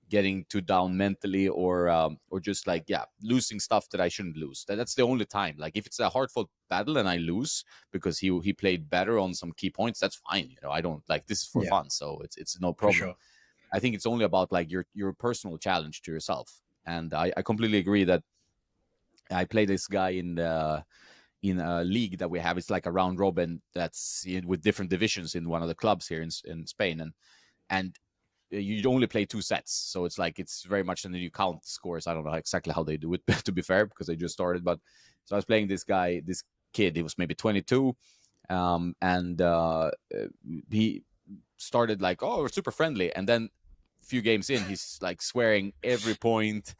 getting too down mentally, or just like, yeah, losing stuff that I shouldn't lose. That's the only time. Like if it's a hard fought battle and I lose because he played better on some key points, that's fine. I don't like, this is for Yeah, fun, so it's no for problem. sure. I think it's only about like your personal challenge to yourself. And I completely agree that I play this guy in a league that we have. It's like a round robin that's with different divisions in one of the clubs here in Spain, and you only play 2 sets, so it's like it's very much, and then you count scores. I don't know exactly how they do it, to be fair, because they just started. But so I was playing this guy, this kid. He was maybe 22, and he started like, oh, we're super friendly, and then a few games in, he's like swearing every point,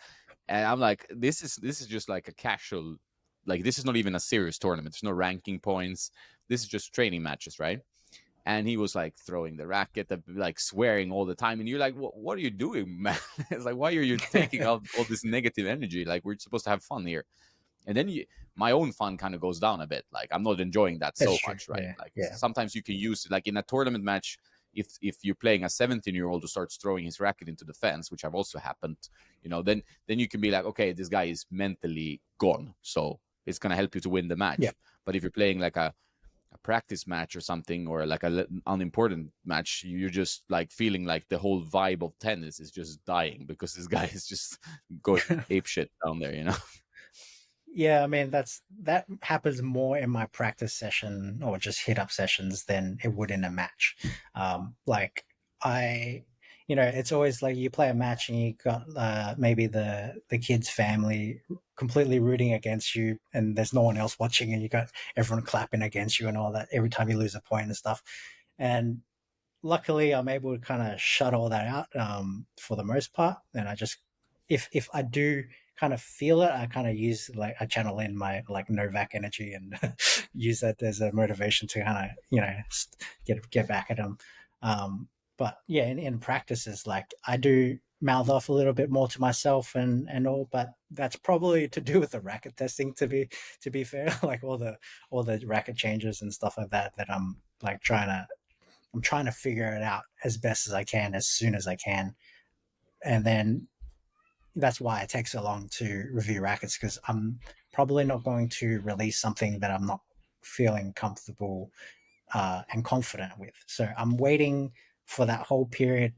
and I'm like, this is just like a casual, like this is not even a serious tournament. There's no ranking points. This is just training matches, right? And he was like throwing the racket, like swearing all the time, and you're like, what are you doing, man? It's like, why are you taking out all this negative energy? Like, we're supposed to have fun here. And then my own fun kind of goes down a bit. Like, I'm not enjoying that That's so true. much, right? Yeah, Like yeah, sometimes you can use it, like in a tournament match. If you're playing a 17-year-old who starts throwing his racket into the fence, which have also happened, then you can be like, okay, this guy is mentally gone, so it's gonna help you to win the yeah, match. But if you're playing like a practice match or something, or like a unimportant match, you're just like feeling like the whole vibe of tennis is just dying because this guy is just going ape shit down there. yeah. I mean, that happens more in my practice session or just hit up sessions than it would in a match. Like I, it's always like you play a match and you got maybe the kid's family completely rooting against you, and there's no one else watching, and you got everyone clapping against you and all that every time you lose a point and stuff. And luckily I'm able to kind of shut all that out for the most part. And I just, if I do kind of feel it, I kind of use like I channel in my like Novak energy and use that as a motivation to kind of get back at them. Um, but yeah, in practices, like I do mouth off a little bit more to myself and all, but that's probably to do with the racket testing. To be fair, like all the racket changes and stuff like that I'm like trying to figure it out as best as I can, as soon as I can. And then that's why it takes so long to review rackets, because I'm probably not going to release something that I'm not feeling comfortable and confident with. So I'm waiting for that whole period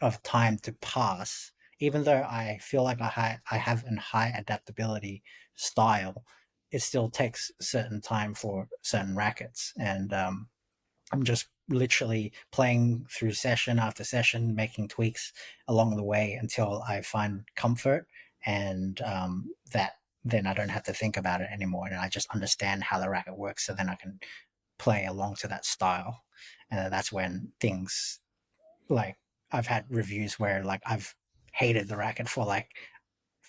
of time to pass. Even though I feel like I have a high adaptability style, it still takes certain time for certain rackets. And I'm just literally playing through session after session, making tweaks along the way until I find comfort, and that then I don't have to think about it anymore, and I just understand how the racket works. So then I can play along to that style, and that's when things like I've had reviews where like I've hated the racket for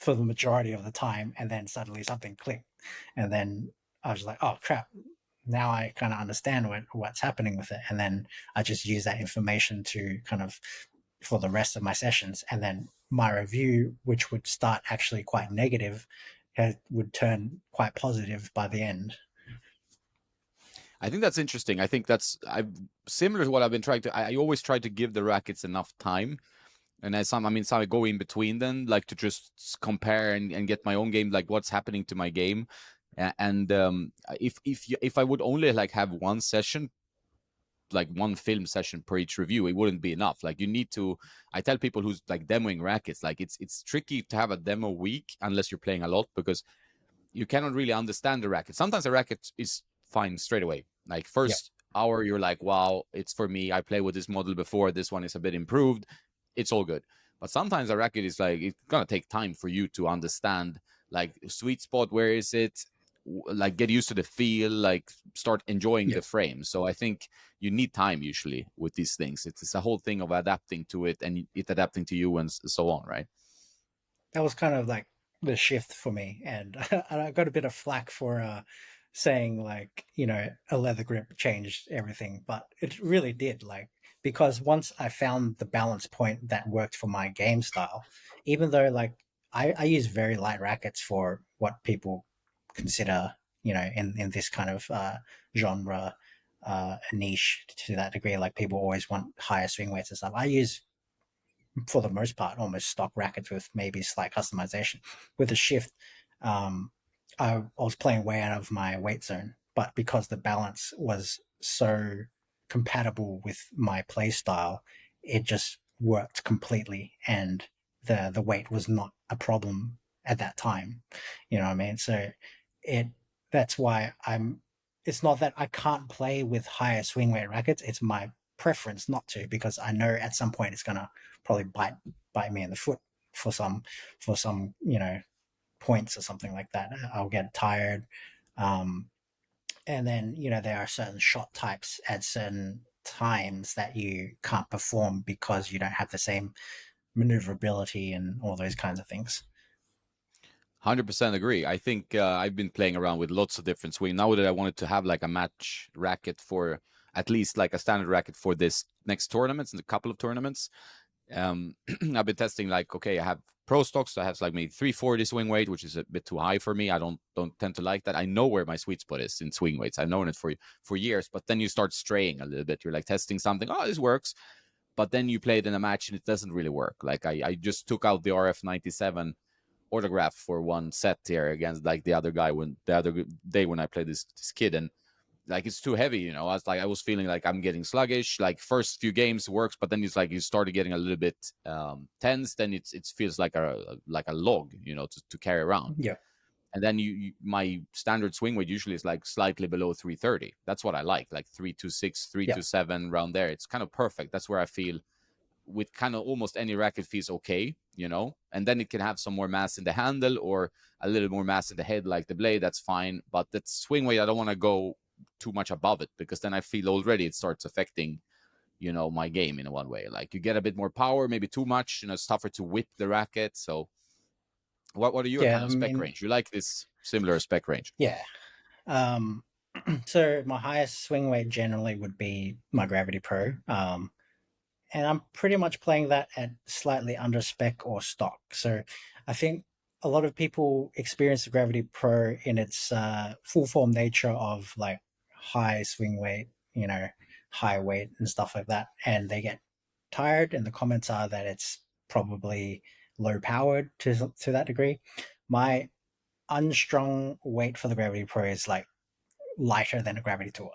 the majority of the time, and then suddenly something clicked, and then I was like, oh crap, now I kind of understand what's happening with it, and then I just use that information to kind of for the rest of my sessions, and then my review, which would start actually quite negative, would turn quite positive by the end. I think that's interesting. I think that's similar to what I've been trying to. I always try to give the rackets enough time, and as some I go in between them, like to just compare and get my own game, like what's happening to my game. And if I would only like have one session, like one film session per each review, it wouldn't be enough. Like you need to. I tell people who's like demoing rackets, like it's tricky to have a demo week unless you're playing a lot, because you cannot really understand the racket. Sometimes a racket is fine straight away. Like Yeah, first hour, you're like, wow, it's for me. I played with this model before. This one is a bit improved. It's all good. But sometimes a racket is like it's gonna take time for you to understand like sweet spot. Where is it? Like get used to the feel. Like start enjoying yeah. the frame. So I think you need time usually with these things. It's a whole thing of adapting to it and it adapting to you and so on, right? That was kind of like the shift for me, and I got a bit of flack for saying like a leather grip changed everything, but it really did. Like because once I found the balance point that worked for my game style, even though like I use very light rackets for what people consider in this kind of genre niche to that degree. Like people always want higher swing weights and stuff. I use for the most part, almost stock rackets with maybe slight customization. With the shift, I was playing way out of my weight zone, but because the balance was so compatible with my play style, it just worked completely, and the weight was not a problem at that time. You know what I mean? So it that's why I'm. It's not that I can't play with higher swing weight rackets. It's my preference not to because I know at some point it's gonna probably bite me in the foot for some points or something like that. I'll get tired, um, and then there are certain shot types at certain times that you can't perform because you don't have the same maneuverability and all those kinds of things. 100% agree. I think I've been playing around with lots of different swing. Now that I wanted to have like a match racket for at least like a standard racket for this next tournaments and a couple of tournaments, I've been testing like okay, I have pro stocks. I have like maybe 340 swing weight, which is a bit too high for me. I don't tend to like that. I know where my sweet spot is in swing weights. I've known it for years, but then you start straying a little bit. You're like testing something. Oh, this works, but then you play it in a match and it doesn't really work. Like I just took out the RF97 autograph for one set here against like the other guy when the other day when I played this kid and like it's too heavy, I was feeling like I'm getting sluggish. Like first few games works, but then it's like you started getting a little bit tense. Then it feels like a log, to carry around. Yeah, And then my standard swing weight usually is like slightly below 330. That's what I like 326, three yeah, two seven around there. It's kind of perfect. That's where I feel with kind of almost any racket feels okay, and then it can have some more mass in the handle or a little more mass in the head, like the blade. That's fine. But that swing weight, I don't want to go too much above it because then I feel already it starts affecting, my game in one way. Like you get a bit more power, maybe too much, it's tougher to whip the racket. So what are your yeah. kind I of spec mean, range? You like this similar spec range? yeah. Um, so my highest swing weight generally would be my Gravity Pro. And I'm pretty much playing that at slightly under spec or stock. So I think a lot of people experience the Gravity Pro in its full form nature of like high swing weight, high weight and stuff like that, and they get tired. And the comments are that it's probably low powered to that degree. My unstrung weight for the Gravity Pro is like lighter than a Gravity Tour.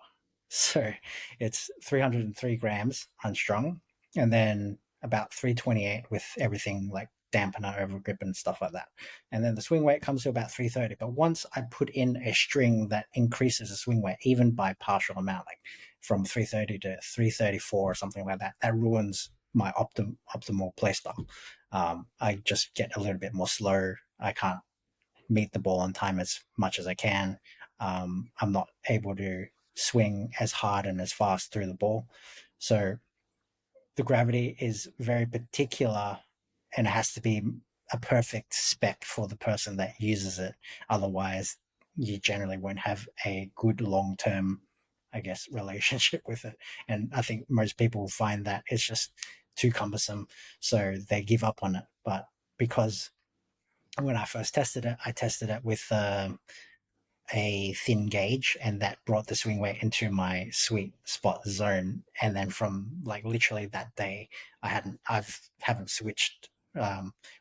So it's 303 grams unstrung, and then about 328 with everything like dampener, over grip, and stuff like that. And then the swing weight comes to about 330. But once I put in a string that increases the swing weight, even by partial amount, like from 330 to 334 or something like that, that ruins my optimal playstyle. I just get a little bit more slow. I can't meet the ball on time as much as I can. I'm not able to swing as hard and as fast through the ball. So the gravity is very particular and it has to be a perfect spec for the person that uses it. Otherwise, you generally won't have a good long term, I guess, relationship with it. And I think most people find that it's just too cumbersome. So they give up on it. But because when I first tested it, I tested it with a thin gauge, and that brought the swing weight into my sweet spot zone. And then from like literally that day, I haven't switched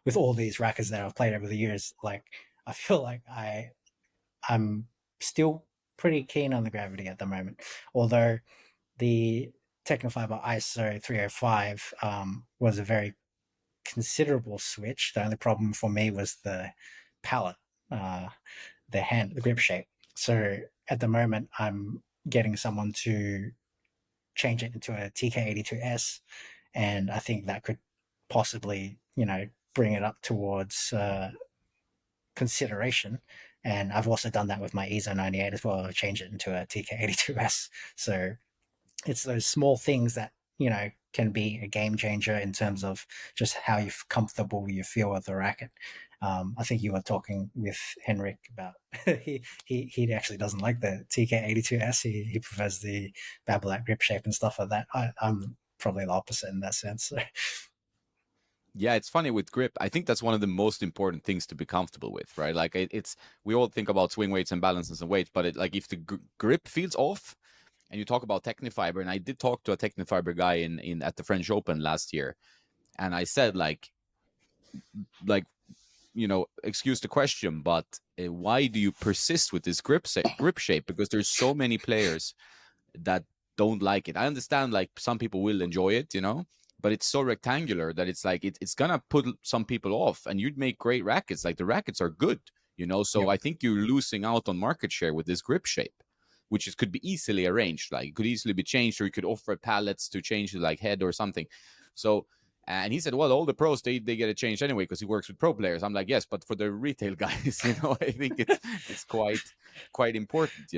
with all these rackets that I've played over the years. Like I feel like I'm still pretty keen on the gravity at the moment, although the Technofiber ISO 305 was a very considerable switch. The only problem for me was the palette. Uh, the grip shape. So at the moment, I'm getting someone to change it into a TK82S, and I think that could possibly, bring it up towards consideration. And I've also done that with my EZO 98 as well. I've changed it into a TK82S. So it's those small things that, can be a game changer in terms of just how you comfortable you feel with the racket. I think you were talking with Henrik about he actually doesn't like the TK82S. He prefers the Babolat grip shape and stuff like that. I'm probably the opposite in that sense. Yeah, it's funny with grip. I think that's one of the most important things to be comfortable with, right? Like it's we all think about swing weights and balances and weights, but like if the grip feels off, and you talk about Technifiber, and I did talk to a Technifiber guy in at the French Open last year, and I said like excuse the question, but why do you persist with this grip shape? Because there's so many players that don't like it. I understand like some people will enjoy it, but it's so rectangular that it's like it's gonna put some people off, and you'd make great rackets. Like the rackets are good, so Yep. I think you're losing out on market share with this grip shape, which could be easily arranged. Like it could easily be changed, or you could offer pallets to change the like head or something. So and he said, well, all the pros they get it changed anyway because he works with pro players. I'm like, yes, but for the retail guys, I think it's quite important,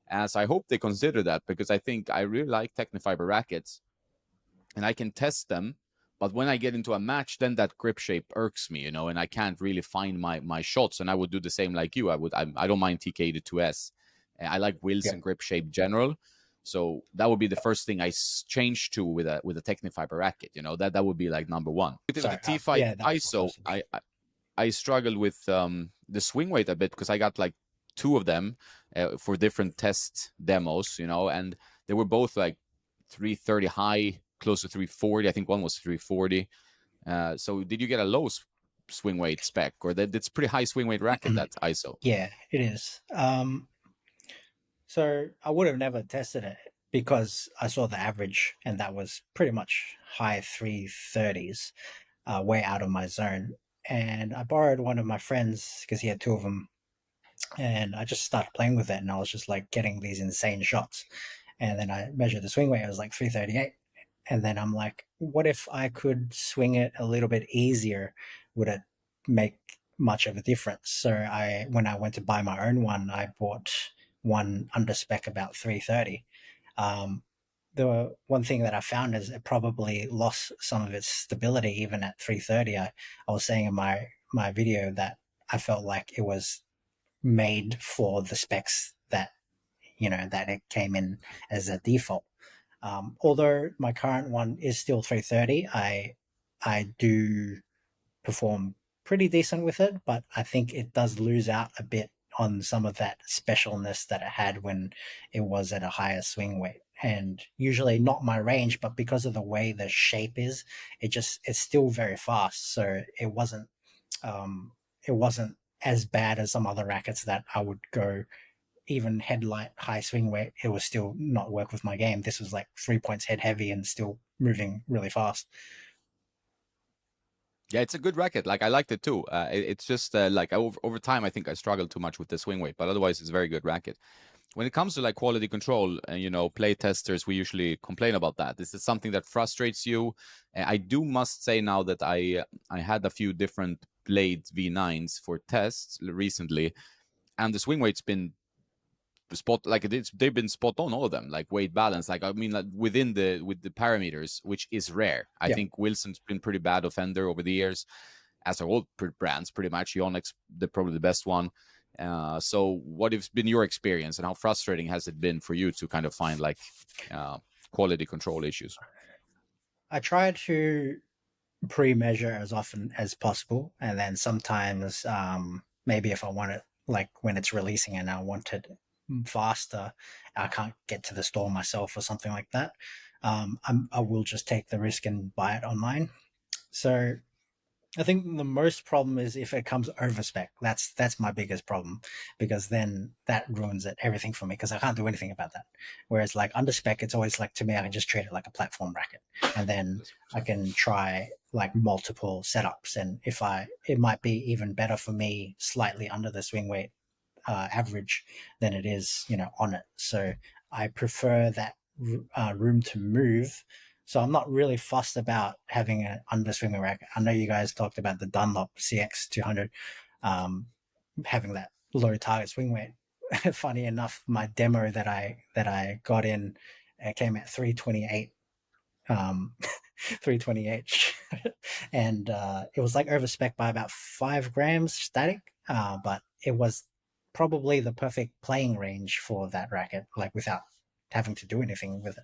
as I hope they consider that, because I think I really like Technifiber rackets and I can test them. But when I get into a match, then that grip shape irks me, and I can't really find my shots. And I would do the same like you. I don't mind TK to 2S. I like Wilson Yep. grip shape general. So that would be the first thing I change to with a Technifiber racket. That would be like number one. With the Sorry. T5 Yeah, that was my ISO, question. I struggled with the swing weight a bit because I got like two of them for different test demos, and they were both like 330 high, close to 340. I think one was 340. So did you get a low swing weight spec, or that's pretty high swing weight racket that ISO? Yeah, it is. So I would have never tested it because I saw the average and that was pretty much high 330s, way out of my zone. And I borrowed one of my friends because he had two of them, and I just started playing with it, and I was just like getting these insane shots. And then I measured the swing weight; it was like 338. And then I'm like, what if I could swing it a little bit easier? Would it make much of a difference? So when I went to buy my own one, I bought one under spec about 330. Um, the one thing that I found is it probably lost some of its stability even at 330. I was saying in my video that I felt like it was made for the specs that it came in as a default. Although my current one is still 330, I do perform pretty decent with it, but I think it does lose out a bit on some of that specialness that it had when it was at a higher swing weight. And usually not my range, but because of the way the shape is, it's still very fast. So um, it wasn't as bad as some other rackets that I would go even headlight high swing weight, it was still not work with my game. This was like 3 points head heavy and still moving really fast. Yeah, it's a good racket. Like I liked it too. It's just like over time, I think I struggled too much with the swing weight, but otherwise, it's a very good racket. When it comes to like quality control, play testers, we usually complain about that. This is something that frustrates you. I do must say now that I had a few different Blade V9s for tests recently, and the swing weight's been spot like they've been spot on, all of them, like weight balance, like I mean like within the with the parameters, which is rare. I Yeah. think Wilson's been pretty bad offender over the years, as are all brands pretty much. Yonex, probably the best one. So what has been your experience, and how frustrating has it been for you to kind of find like uh, quality control issues? I try to pre-measure as often as possible, and then sometimes maybe if I want it like when it's releasing and I want it faster, I can't get to the store myself or something like that. I will just take the risk and buy it online. So I think the most problem is if it comes over spec. That's my biggest problem, because then that ruins it everything for me because I can't do anything about that. Whereas like under spec, it's always like, to me, I can just treat it like a platform racket, and then I can try like multiple setups. And if I it might be even better for me slightly under the swing weight average than it is, on it. So I prefer that room to move. So I'm not really fussed about having an underswing racket. I know you guys talked about the Dunlop CX200 um, having that low target swing weight. Funny enough, my demo that I got in came at 328 um 328 and it was like over spec by about 5 grams static, but it was probably the perfect playing range for that racket, like without having to do anything with it.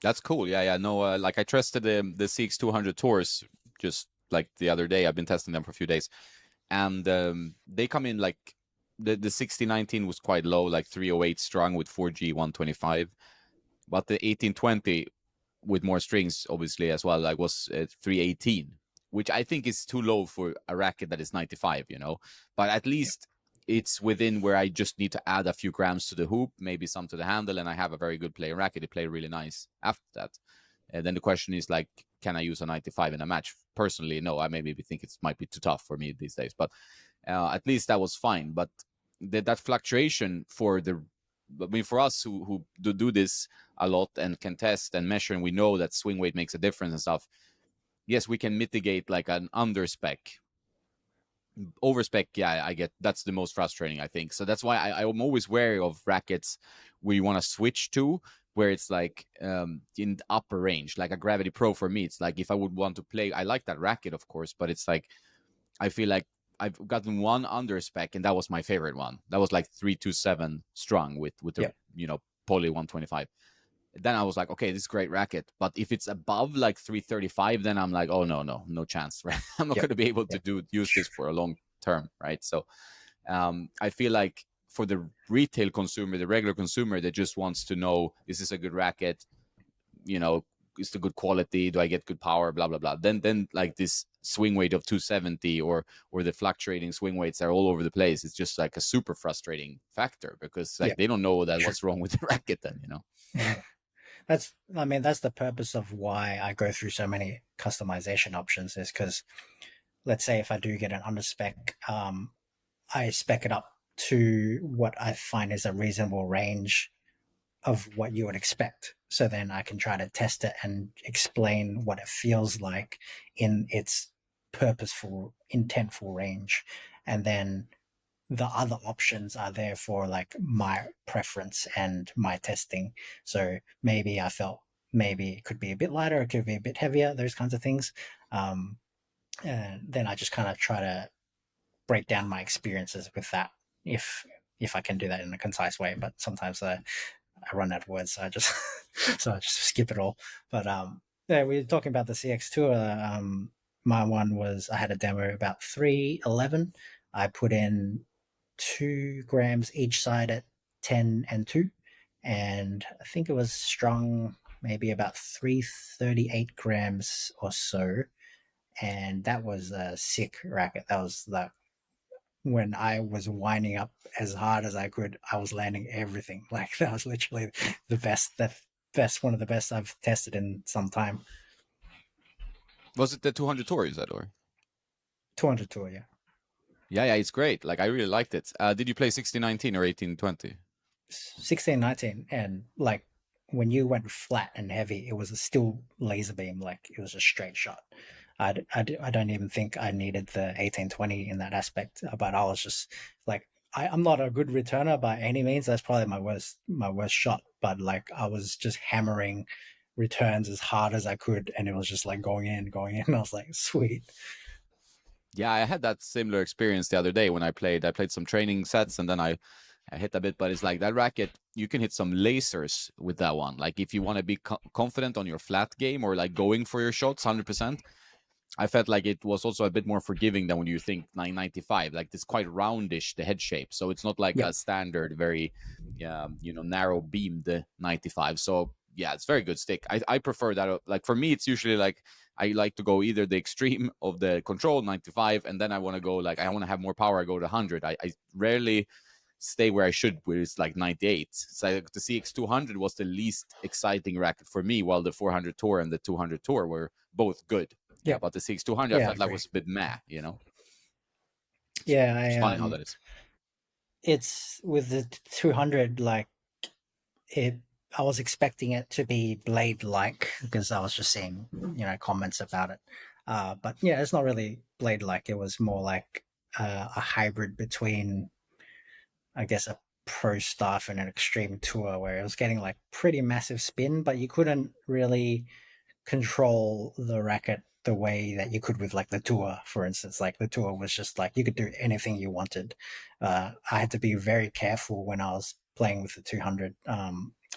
That's cool. Yeah, yeah. No, like I tested the CX200 tours just like the other day. I've been testing them for a few days, and they come in like the 6019 was quite low, like 308 strung with 4G 125, but the 1820 with more strings obviously as well, like was 318, which I think is too low for a racket that is 95, but at least it's within where I just need to add a few grams to the hoop, maybe some to the handle, and I have a very good playing racket. It played really nice after that. And then the question is like, can I use a 95 in a match? Personally, no. I maybe think it might be too tough for me these days, but at least that was fine. But that fluctuation for for us who do this a lot and can test and measure, and we know that swing weight makes a difference and stuff. Yes, we can mitigate like an under spec. Over spec, yeah, I get that's the most frustrating, I think. So that's why I'm always wary of rackets where you want to switch to, where it's like in the upper range, like a Gravity Pro for me. It's like if I would want to play, I like that racket, of course, but it's like I feel like I've gotten one under spec, and that was my favorite one. That was like 327 strung with the Yeah, poly 125. Then I was like, okay, this is a great racket. But if it's above like 335, then I'm like, oh no chance, right? I'm not yeah, going to be able yeah, to use this for a long term, right? So I feel like for the retail consumer, the regular consumer that just wants to know, is this a good racket? You know, is the good quality? Do I get good power? Blah blah blah. Then like this swing weight of 270 or the fluctuating swing weights are all over the place. It's just like a super frustrating factor because yeah. like they don't know that True. what's wrong with the racket. Then. That's the purpose of why I go through so many customization options, is because let's say if I do get an under spec, I spec it up to what I find is a reasonable range of what you would expect. So then I can try to test it and explain what it feels like in its purposeful, intentful range. And then the other options are there for like my preference and my testing. So maybe I felt maybe it could be a bit lighter, it could be a bit heavier, those kinds of things. Um, and then I just kind of try to break down my experiences with that, if I can do that in a concise way. But sometimes I run out of words, so I just so I just skip it all. But yeah, we were talking about the CX tour. My one was, I had a demo about 311. I put in 2 grams each side at 10 and 2, and I think it was strung maybe about 338 grams or so, and that was a sick racket. That was the when I was winding up as hard as I could, I was landing everything. Like that was literally the best, one of the best I've tested in some time. Was it the 200 tour, is that or? 200 tour, yeah. Yeah, yeah, it's great. Like I really liked it. Did you play 1619 or 1820? 1619, and like when you went flat and heavy, it was still laser beam, like it was a straight shot. I don't even think I needed the 1820 in that aspect, but I was just like, I'm not a good returner by any means. That's probably my worst shot, but like I was just hammering returns as hard as I could, and it was just like going in, going in. I was like, sweet. Yeah, I had that similar experience the other day when I played. I played some training sets and then I hit a bit, but it's like that racket, you can hit some lasers with that one. Like if you want to be confident on your flat game or like going for your shots 100%, I felt like it was also a bit more forgiving than when you think 995. Like it's quite roundish, the head shape. So it's not like Yep. a standard, very, narrow beamed 95. So yeah, it's very good stick. I prefer that. Like for me, it's usually like I like to go either the extreme of the control 95, and then I want to go like I want to have more power. I go to 100. I rarely stay where I should, where it's like 98. So like, the CX200 was the least exciting racket for me, while the 400 Tour and the 200 Tour were both good. Yep. But the CX200, I Yeah, I felt like agree. was a bit meh. Yeah, It's I funny how that is. it's with the 200, like it I was expecting it to be blade like because I was just seeing, comments about it. But yeah, it's not really blade like. It was more like a hybrid between, I guess, a pro staff and an extreme tour where it was getting like pretty massive spin, but you couldn't really control the racket the way that you could with like the tour, for instance. Like the tour was just like you could do anything you wanted. I had to be very careful when I was playing with the 200.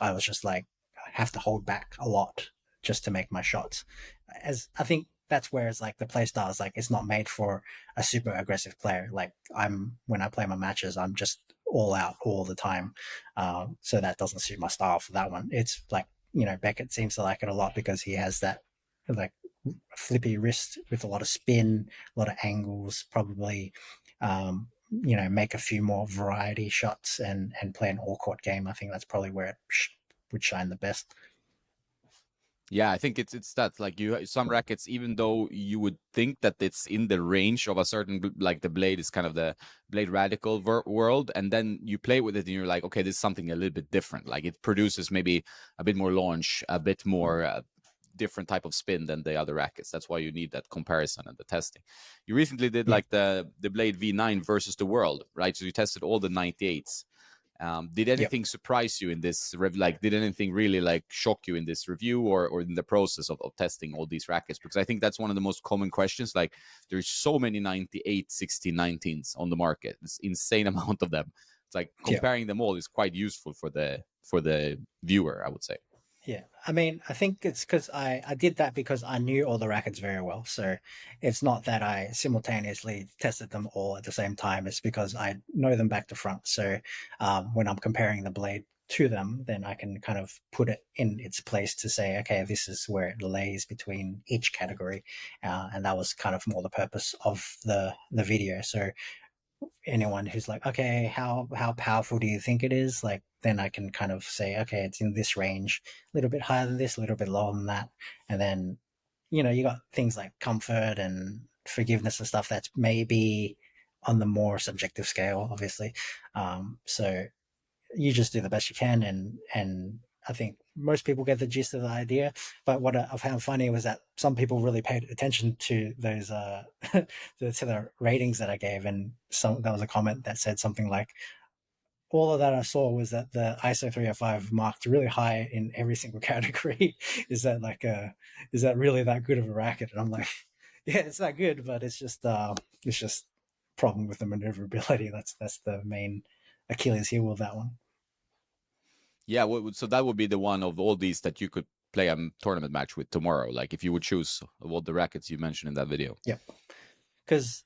I was just like I have to hold back a lot just to make my shots. As I think that's where it's like the play style is like it's not made for a super aggressive player. Like I'm when I play my matches, I'm just all out all the time. So that doesn't suit my style for that one. It's like Beckett seems to like it a lot because he has that like flippy wrist with a lot of spin, a lot of angles, probably make a few more variety shots and play an all court game. I think that's probably where it would shine the best. Yeah, I think it's that like you some rackets, even though you would think that it's in the range of a certain like the blade is kind of the blade radical world, and then you play with it and you're like, okay, this is something a little bit different. Like it produces maybe a bit more launch, a bit more different type of spin than the other rackets. That's why you need that comparison and the testing. You recently did Yeah, like the Blade V9 versus the World, right? So you tested all the 98s. Did yeah. anything surprise you in this? Like, did anything really like shock you in this review or in the process of testing all these rackets? Because I think that's one of the most common questions. Like, there's so many 98, 16, 19s on the market. It's insane amount of them. It's like Yeah. comparing them all is quite useful for the viewer, I would say. Yeah, I mean, I think it's because I did that because I knew all the rackets very well. So it's not that I simultaneously tested them all at the same time. It's because I know them back to front. So when I'm comparing the blade to them, then I can kind of put it in its place to say, okay, this is where it lays between each category, and that was kind of more the purpose of the video. So anyone who's like, okay, how powerful do you think it is? Like, then I can kind of say, okay, it's in this range, a little bit higher than this, a little bit lower than that, and then you got things like comfort and forgiveness and stuff that's maybe on the more subjective scale, obviously. So you just do the best you can, and I think most people get the gist of the idea. But what I found funny was that some people really paid attention to those to the ratings that I gave, and some there was a comment that said something like, "All of that I saw was that the ISO 305 marked really high in every single category. Is that like is that really that good of a racket?" And I'm like, "Yeah, it's that good, but it's just problem with the maneuverability. That's the main Achilles heel of that one." Yeah, so that would be the one of all these that you could play a tournament match with tomorrow. Like if you would choose of all the rackets you mentioned in that video. Yep. Because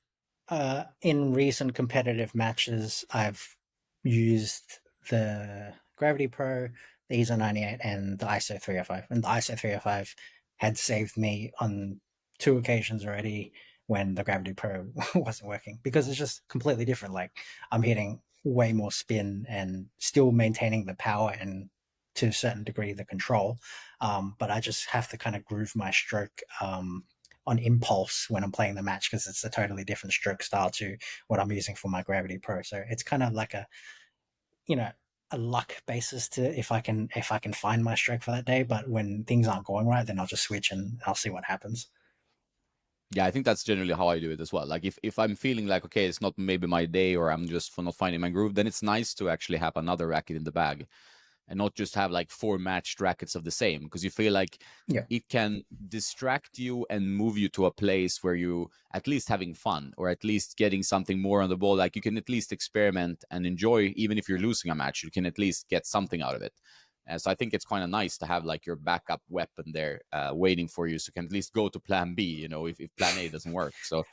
in recent competitive matches, I've used the Gravity Pro, the ISO 98, and the ISO 305. And the ISO 305 had saved me on two occasions already when the Gravity Pro wasn't working because it's just completely different. Like I'm hitting way more spin and still maintaining the power and to a certain degree the control. But I just have to kind of groove my stroke on impulse when I'm playing the match because it's a totally different stroke style to what I'm using for my Gravity Pro. So it's kind of like you know a luck basis to if I can find my stroke for that day. But when things aren't going right, then I'll just switch and I'll see what happens. Yeah, I think that's generally how I do it as well. Like if I'm feeling like okay, it's not maybe my day or I'm just not finding my groove, then it's nice to actually have another racket in the bag and not just have like four matched rackets of the same because you feel like Yeah, it can distract you and move you to a place where you at least having fun or at least getting something more on the ball. Like you can at least experiment and enjoy, even if you're losing a match, you can at least get something out of it. And so I think it's kind of nice to have like your backup weapon there waiting for you so you can at least go to plan B, if plan A doesn't work. So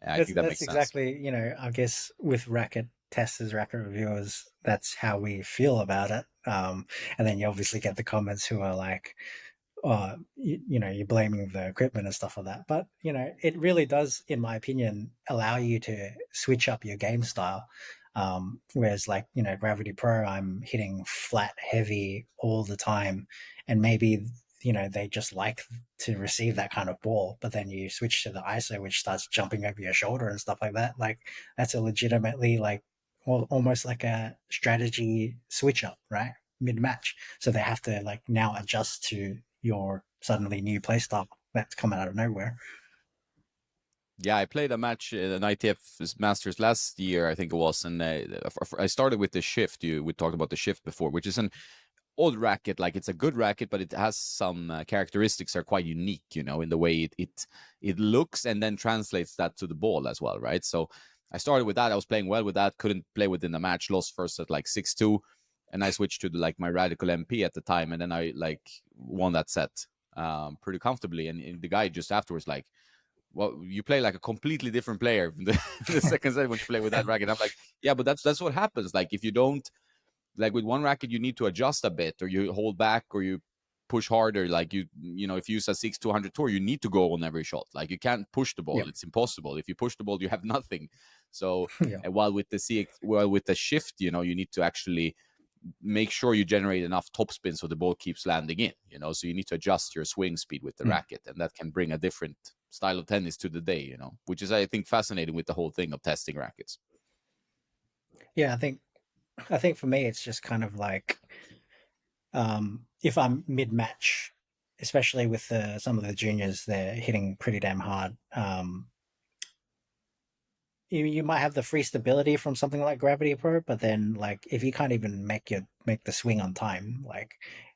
I that's think that that's makes sense. exactly I guess with racket testers, racket reviewers, that's how we feel about it. And then you obviously get the comments who are like, you're blaming the equipment and stuff like that. But it really does, in my opinion, allow you to switch up your game style. Whereas, like Gravity Pro, I'm hitting flat, heavy all the time, and maybe they just like to receive that kind of ball. But then you switch to the ISO, which starts jumping over your shoulder and stuff like that. Like that's a legitimately like, well, almost like a strategy switch up, right? Mid match. So they have to like now adjust to your suddenly new playstyle that's coming out of nowhere. Yeah, I played a match an ITF Masters last year, I think it was, and I started with the shift. We talked about the shift before, which is an old racket. Like it's a good racket, but it has some characteristics that are quite unique, in the way it looks and then translates that to the ball as well, right? So I started with that. I was playing well with that. Couldn't play within the match. Lost first at like 6-2, and I switched to like my Radical MP at the time, and then I like won that set pretty comfortably. And the guy just afterwards like, well, you play like a completely different player the second set when you play with that racket. I'm like, yeah, but that's what happens. Like if you don't, like with one racket, you need to adjust a bit, or you hold back, or you push harder. Like if you use a 6-200 tour, you need to go on every shot. Like you can't push the Yeah, ball; it's impossible. If you push the ball, you have nothing. So yeah, while with the with the shift, you need to actually make sure you generate enough topspin so the ball keeps landing in. So you need to adjust your swing speed with the mm. racket, and that can bring a different style of tennis to the day. Which is I think fascinating with the whole thing of testing rackets. Yeah. I think for me, it's just kind of like if I'm mid match, especially with some of the juniors, they're hitting pretty damn hard. You might have the free stability from something like Gravity Pro, but then like if you can't even make the swing on time, like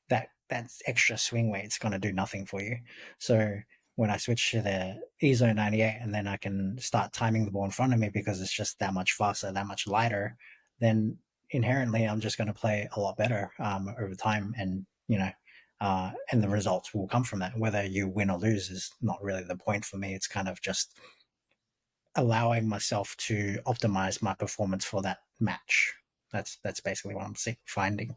that's extra swing weight's gonna do nothing for you. So when I switch to the EZO 98 and then I can start timing the ball in front of me because it's just that much faster, that much lighter, then inherently I'm just gonna play a lot better over time, and and the results will come from that. Whether you win or lose is not really the point for me. It's kind of just allowing myself to optimize my performance for that match. That's basically what I'm finding.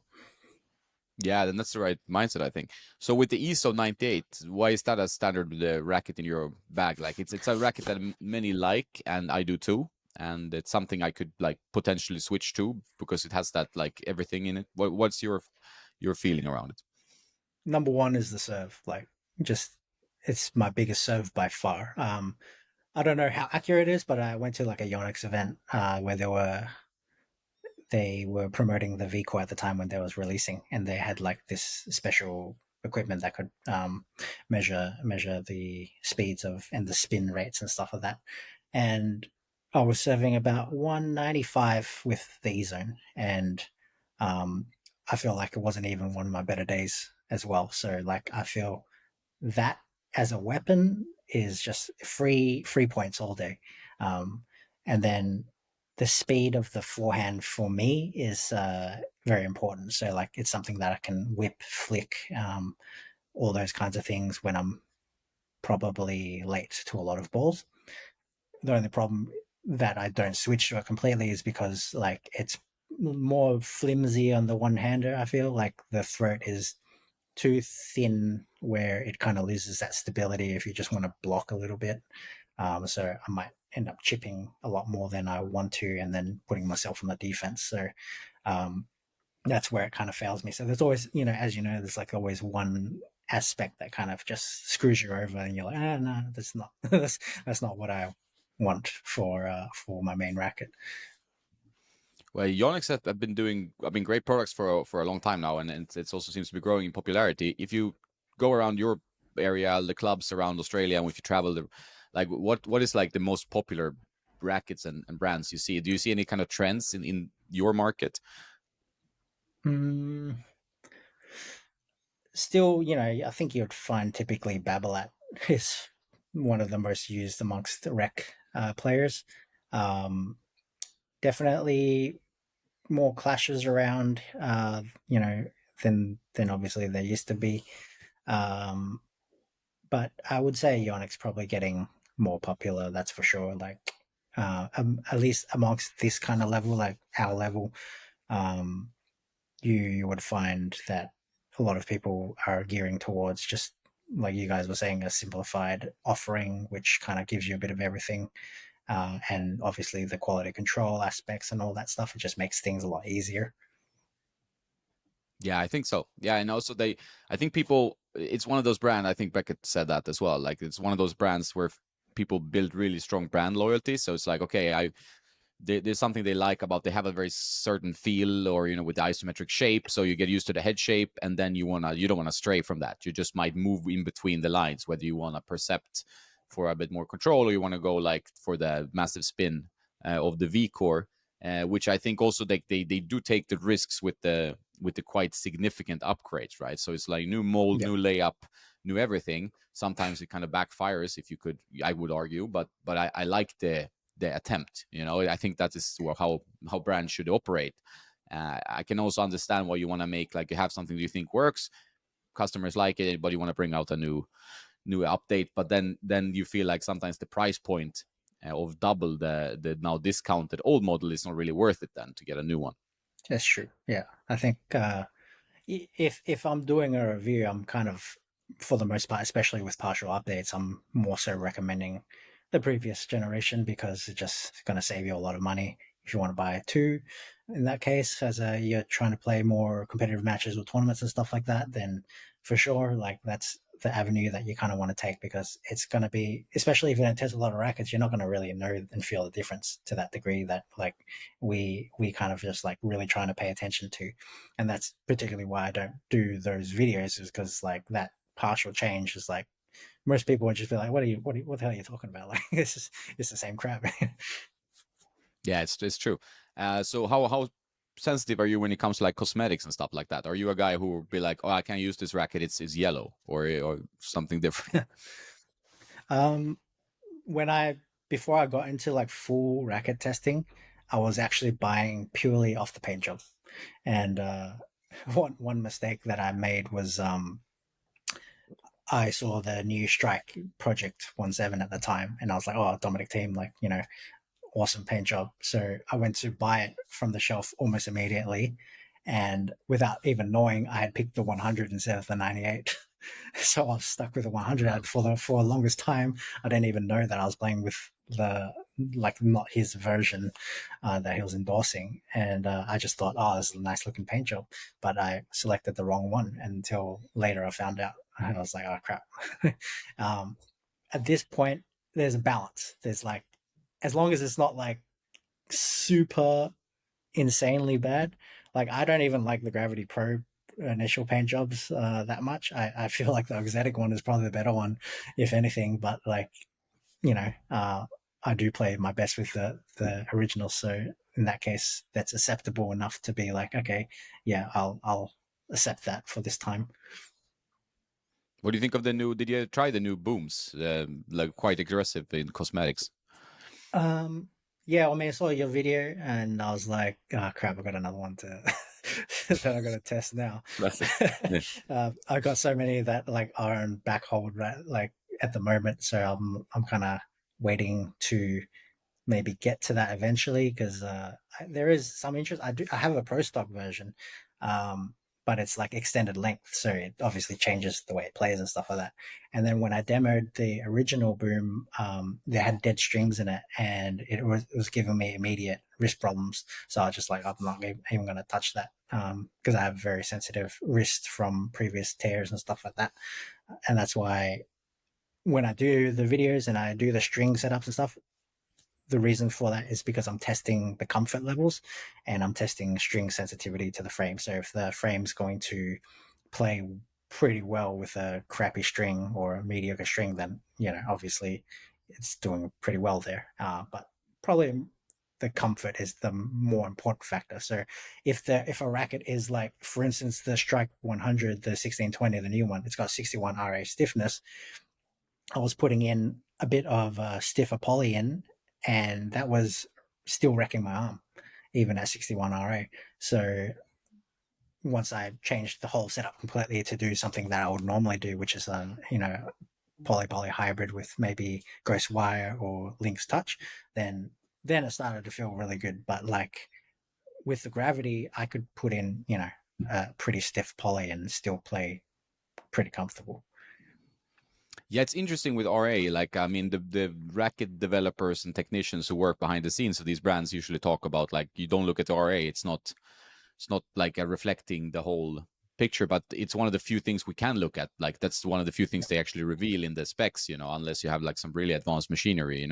Yeah, then that's the right mindset, I think. So with the ESO 98, why is that a standard racket in your bag? Like it's a racket that many like, and I do too. And it's something I could like potentially switch to because it has that like everything in it. What's your feeling around it? Number one is the serve. Like just it's my biggest serve by far. I don't know how accurate it is, but I went to like a Yonex event where they were promoting the VCore at the time when they was releasing, and they had like this special equipment that could measure the speeds of and the spin rates and stuff like that. And I was serving about 195 with the E zone, and um, I feel like it wasn't even one of my better days as well. So like I feel that as a weapon is just free points all day. Um, and then the speed of the forehand for me is very important. So like it's something that I can whip, flick, all those kinds of things when I'm probably late to a lot of balls. The only problem that I don't switch to it completely is because like it's more flimsy on the one hander. I feel like the throat is too thin where it kind of loses that stability if you just want to block a little bit. So I might end up chipping a lot more than I want to, and then putting myself on the defense. So um, that's where it kind of fails me. So there's always, as you know, there's like always one aspect that kind of just screws you over, and you're like, no, that's not that's not what I want for my main racket. Well, Yonex have been great products for a long time now, and it also seems to be growing in popularity. If you go around your area, the clubs around Australia, and if you travel, like what is like the most popular rackets and brands you see? Do you see any kind of trends in your market? Mm, Still, I think you'd find typically Babolat is one of the most used amongst the rec players. Um, Definitely more clashes around, than obviously there used to be. Um, but I would say Yonex probably getting more popular. That's for sure. Like, at least amongst this kind of level, like our level, um, you would find that a lot of people are gearing towards just like you guys were saying, a simplified offering, which kind of gives you a bit of everything. And obviously the quality control aspects and all that stuff, it just makes things a lot easier. Yeah, I think so. Yeah, and also I think people it's one of those brands. I think Beckett said that as well. Like it's one of those brands where people build really strong brand loyalty. So it's like, okay, there's something they like about, they have a very certain feel, or with the isometric shape, so you get used to the head shape, and then you don't want to stray from that. You just might move in between the lines, whether you want to percept for a bit more control, or you want to go like for the massive spin of the V core, which I think also they do take the risks with the quite significant upgrades, right? So it's like new mold, Yeah, new layup, new everything. Sometimes it kind of backfires, if you could, I would argue, but I like the attempt. I think that is how brands should operate. I can also understand why you want to make, like, you have something you think works, customers like it, but you want to bring out a new update, but then you feel like sometimes the price point of double the now discounted old model is not really worth it then to get a new one. that's true. Yeah, I think if I'm doing a review, I'm kind of, for the most part, especially with partial updates, I'm more so recommending the previous generation because it's just going to save you a lot of money if you want to buy two. In that case, as you're trying to play more competitive matches or tournaments and stuff like that, then for sure, like that's the avenue that you kind of want to take because it's going to be, especially if you don't test a lot of rackets, you're not going to really know and feel the difference to that degree that like we kind of just like really trying to pay attention to, and that's particularly why I don't do those videos, is because like that partial change is like most people would just be like, what the hell are you talking about? Like it's the same crap. Yeah, it's true. So how sensitive are you when it comes to like cosmetics and stuff like that? Are you a guy who will be like, oh, I can't use this racket, it's yellow, or something different? um, when I before I got into like full racket testing, I was actually buying purely off the paint job, and one mistake that I made was I saw the new Strike Project 17 at the time, and I was like, oh, Dominic Team, like, awesome paint job. So I went to buy it from the shelf almost immediately. And without even knowing, I had picked the 100 instead of the 98. So I was stuck with the 100 for the longest time. I didn't even know that I was playing with the, like, not his version that he was endorsing. And I just thought, oh, this is a nice looking paint job. But I selected the wrong one until later I found out. And I was like, oh, crap. um, at this point, there's a balance. There's like, as long as it's not like super insanely bad. Like I don't even like the Gravity Pro initial paint jobs that much. I feel like the Exotic one is probably the better one, if anything. But like I do play my best with the original. So in that case, that's acceptable enough to be like, okay, yeah, I'll accept that for this time. What do you think of the new? Did you try the new booms? Like quite aggressive in cosmetics. Um, yeah, I mean, I saw your video and I was like, oh crap, I got another one to that I got to test now. Classic. Yeah. I got so many that like are on back hold right like at the moment, so I'm kind of waiting to maybe get to that eventually because there is some interest. I have a pro stock version, um, but it's like extended length, so it obviously changes the way it plays and stuff like that. And then when I demoed the original boom, they had dead strings in it, and it was giving me immediate wrist problems. So I was just like, I'm not even going to touch that because I have very sensitive wrist from previous tears and stuff like that, and that's why when I do the videos and I do the string setups and stuff, the reason for that is because I'm testing the comfort levels and I'm testing string sensitivity to the frame. So if the frame's going to play pretty well with a crappy string or a mediocre string, then obviously it's doing pretty well there. But probably the comfort is the more important factor. So if a racket is like, for instance, the Strike 100, the 1620, the new one, it's got 61 RA stiffness. I was putting in a bit of stiffer poly in, and that was still wrecking my arm, even at 61 RA. So once I changed the whole setup completely to do something that I would normally do, which is poly hybrid with maybe Ghost Wire or Link's Touch, then it started to feel really good. But like with the Gravity, I could put in a pretty stiff poly and still play pretty comfortable. Yeah, it's interesting with RA. Like, I mean, the racket developers and technicians who work behind the scenes of these brands usually talk about, like, you don't look at the RA. It's not like a reflecting the whole. picture, but it's one of the few things we can look at. Like that's one of the few things they actually reveal in the specs, unless you have like some really advanced machinery.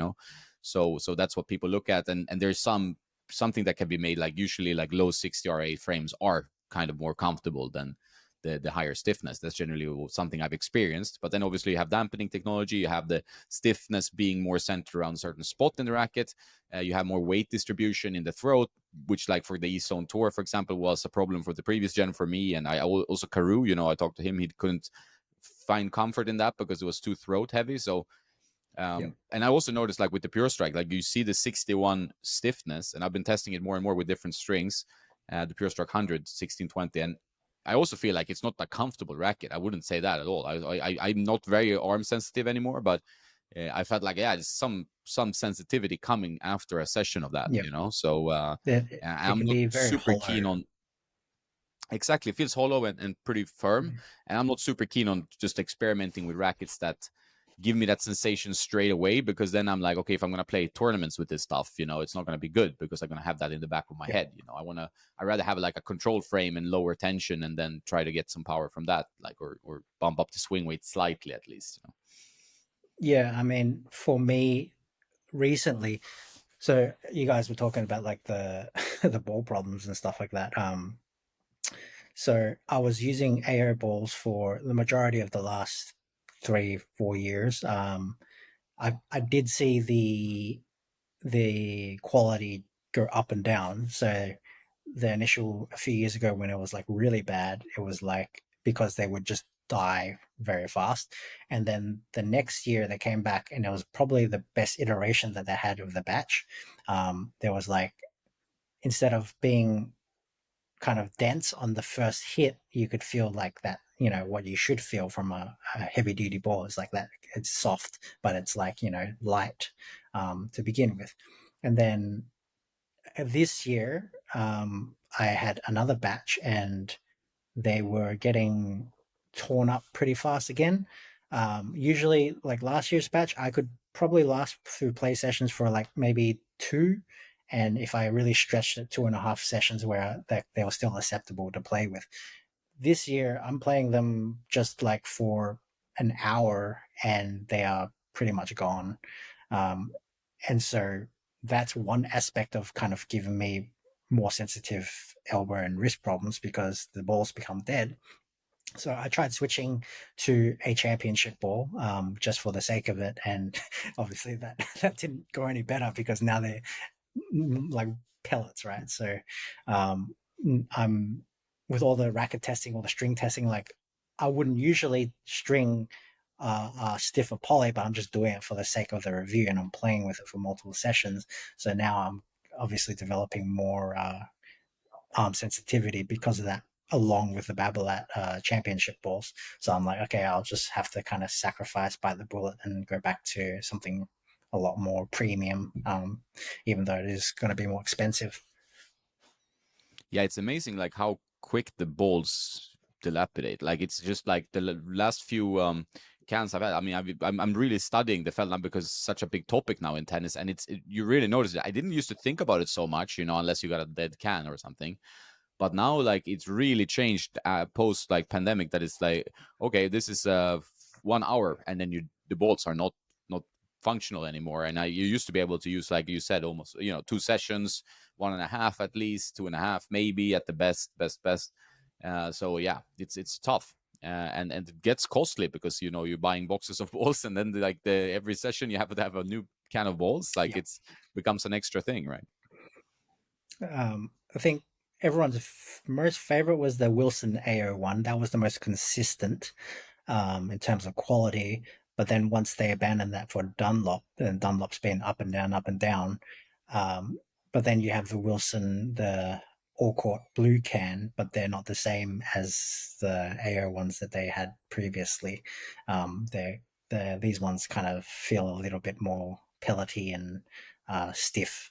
So that's what people look at, and there's something that can be made, like usually like low 60 RA frames are kind of more comfortable than the higher stiffness. That's generally something I've experienced. But then obviously you have dampening technology, you have the stiffness being more centered around a certain spot in the racket. You have more weight distribution in the throat, which like for the East Zone Tour, for example, was a problem for the previous gen for me. And I also Carew, I talked to him, he couldn't find comfort in that because it was too throat heavy. So Yep. and I also noticed, like with the Pure Strike, like you see the 61 stiffness, and I've been testing it more and more with different strings, the Pure Strike 100, 1620, and I also feel like it's not a comfortable racket. I wouldn't say that at all. I'm not very arm sensitive anymore, but I felt like, yeah, there's some sensitivity coming after a session of that, Yep. So It I'm can not be very super hollow. keen on. Exactly, it feels hollow and pretty firm, Mm. and I'm not super keen on just experimenting with rackets that give me that sensation straight away, because then I'm like, okay, if I'm going to play tournaments with this stuff, it's not going to be good because I'm going to have that in the back of my Yep. head. I rather have like a control frame and lower tension, and then try to get some power from that, like or bump up the swing weight slightly at least. Yeah, I mean, for me recently, so you guys were talking about like the the ball problems and stuff like that. So I was using AO balls for the majority of the last 3 4 years. I did see the quality go up and down. So the initial a few years ago when it was like really bad, it was like because they would just die very fast. And then the next year they came back and it was probably the best iteration that they had of the batch. There was like instead of being kind of dense on the first hit, you could feel like that, what you should feel from a heavy duty ball is like that. It's soft, but it's like, light to begin with. And then this year, I had another batch and they were getting torn up pretty fast again. Usually, like last year's batch, I could probably last through play sessions for like maybe two. And if I really stretched it, 2.5 sessions where they were still acceptable to play with. This year, I'm playing them just like for an hour and they are pretty much gone. Um, and so that's one aspect of kind of giving me more sensitive elbow and wrist problems because the balls become dead. So I tried switching to a championship ball just for the sake of it, and obviously that didn't go any better because now they're like pellets, right? So um, I'm with all the racket testing or the string testing, like I wouldn't usually string stiffer poly, but I'm just doing it for the sake of the review, and I'm playing with it for multiple sessions. So now I'm obviously developing more arm sensitivity because of that, along with the Babolat championship balls. So I'm like, okay, I'll just have to kind of sacrifice by the bullet and go back to something a lot more premium, even though it is going to be more expensive. Yeah, it's amazing like how quick the balls dilapidate. Like it's just like the last few cans I've had. I mean, I'm really studying the felt now because it's such a big topic now in tennis, and you really notice it. I didn't used to think about it so much, unless you got a dead can or something. But now, like, it's really changed post like pandemic. That it's like, okay, this is 1 hour, and then the bolts are not functional anymore. And you used to be able to use, like you said, almost 2 sessions, 1.5 at least, 2.5 maybe at the best. So yeah, it's tough. And it gets costly because you're buying boxes of balls, and then like every session you have to have a new can of balls. Like Yeah. it's becomes an extra thing, right? I think everyone's most favorite was the Wilson AO1. That was the most consistent in terms of quality. But then once they abandoned that for Dunlop, and Dunlop's been up and down, up and down. Um, but then you have the Wilson, the All Court Blue can, but they're not the same as the AO ones that they had previously. These ones kind of feel a little bit more pellety and stiff,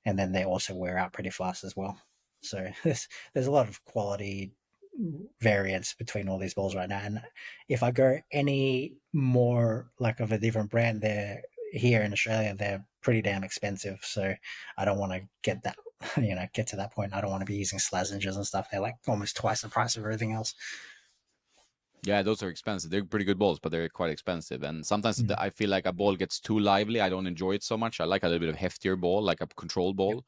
and then they also wear out pretty fast as well. So there's a lot of quality variance between all these balls right now. And if I go any more like of a different brand, they're here in Australia, they're pretty damn expensive. So I don't want to get that get to that point. I don't want to be using Slazengers and stuff. They're like almost twice the price of everything else. Yeah, those are expensive. They're pretty good balls, but they're quite expensive. And sometimes Mm. I feel like a ball gets too lively. I don't enjoy it so much. I like a little bit of heftier ball, like a control Yep. ball.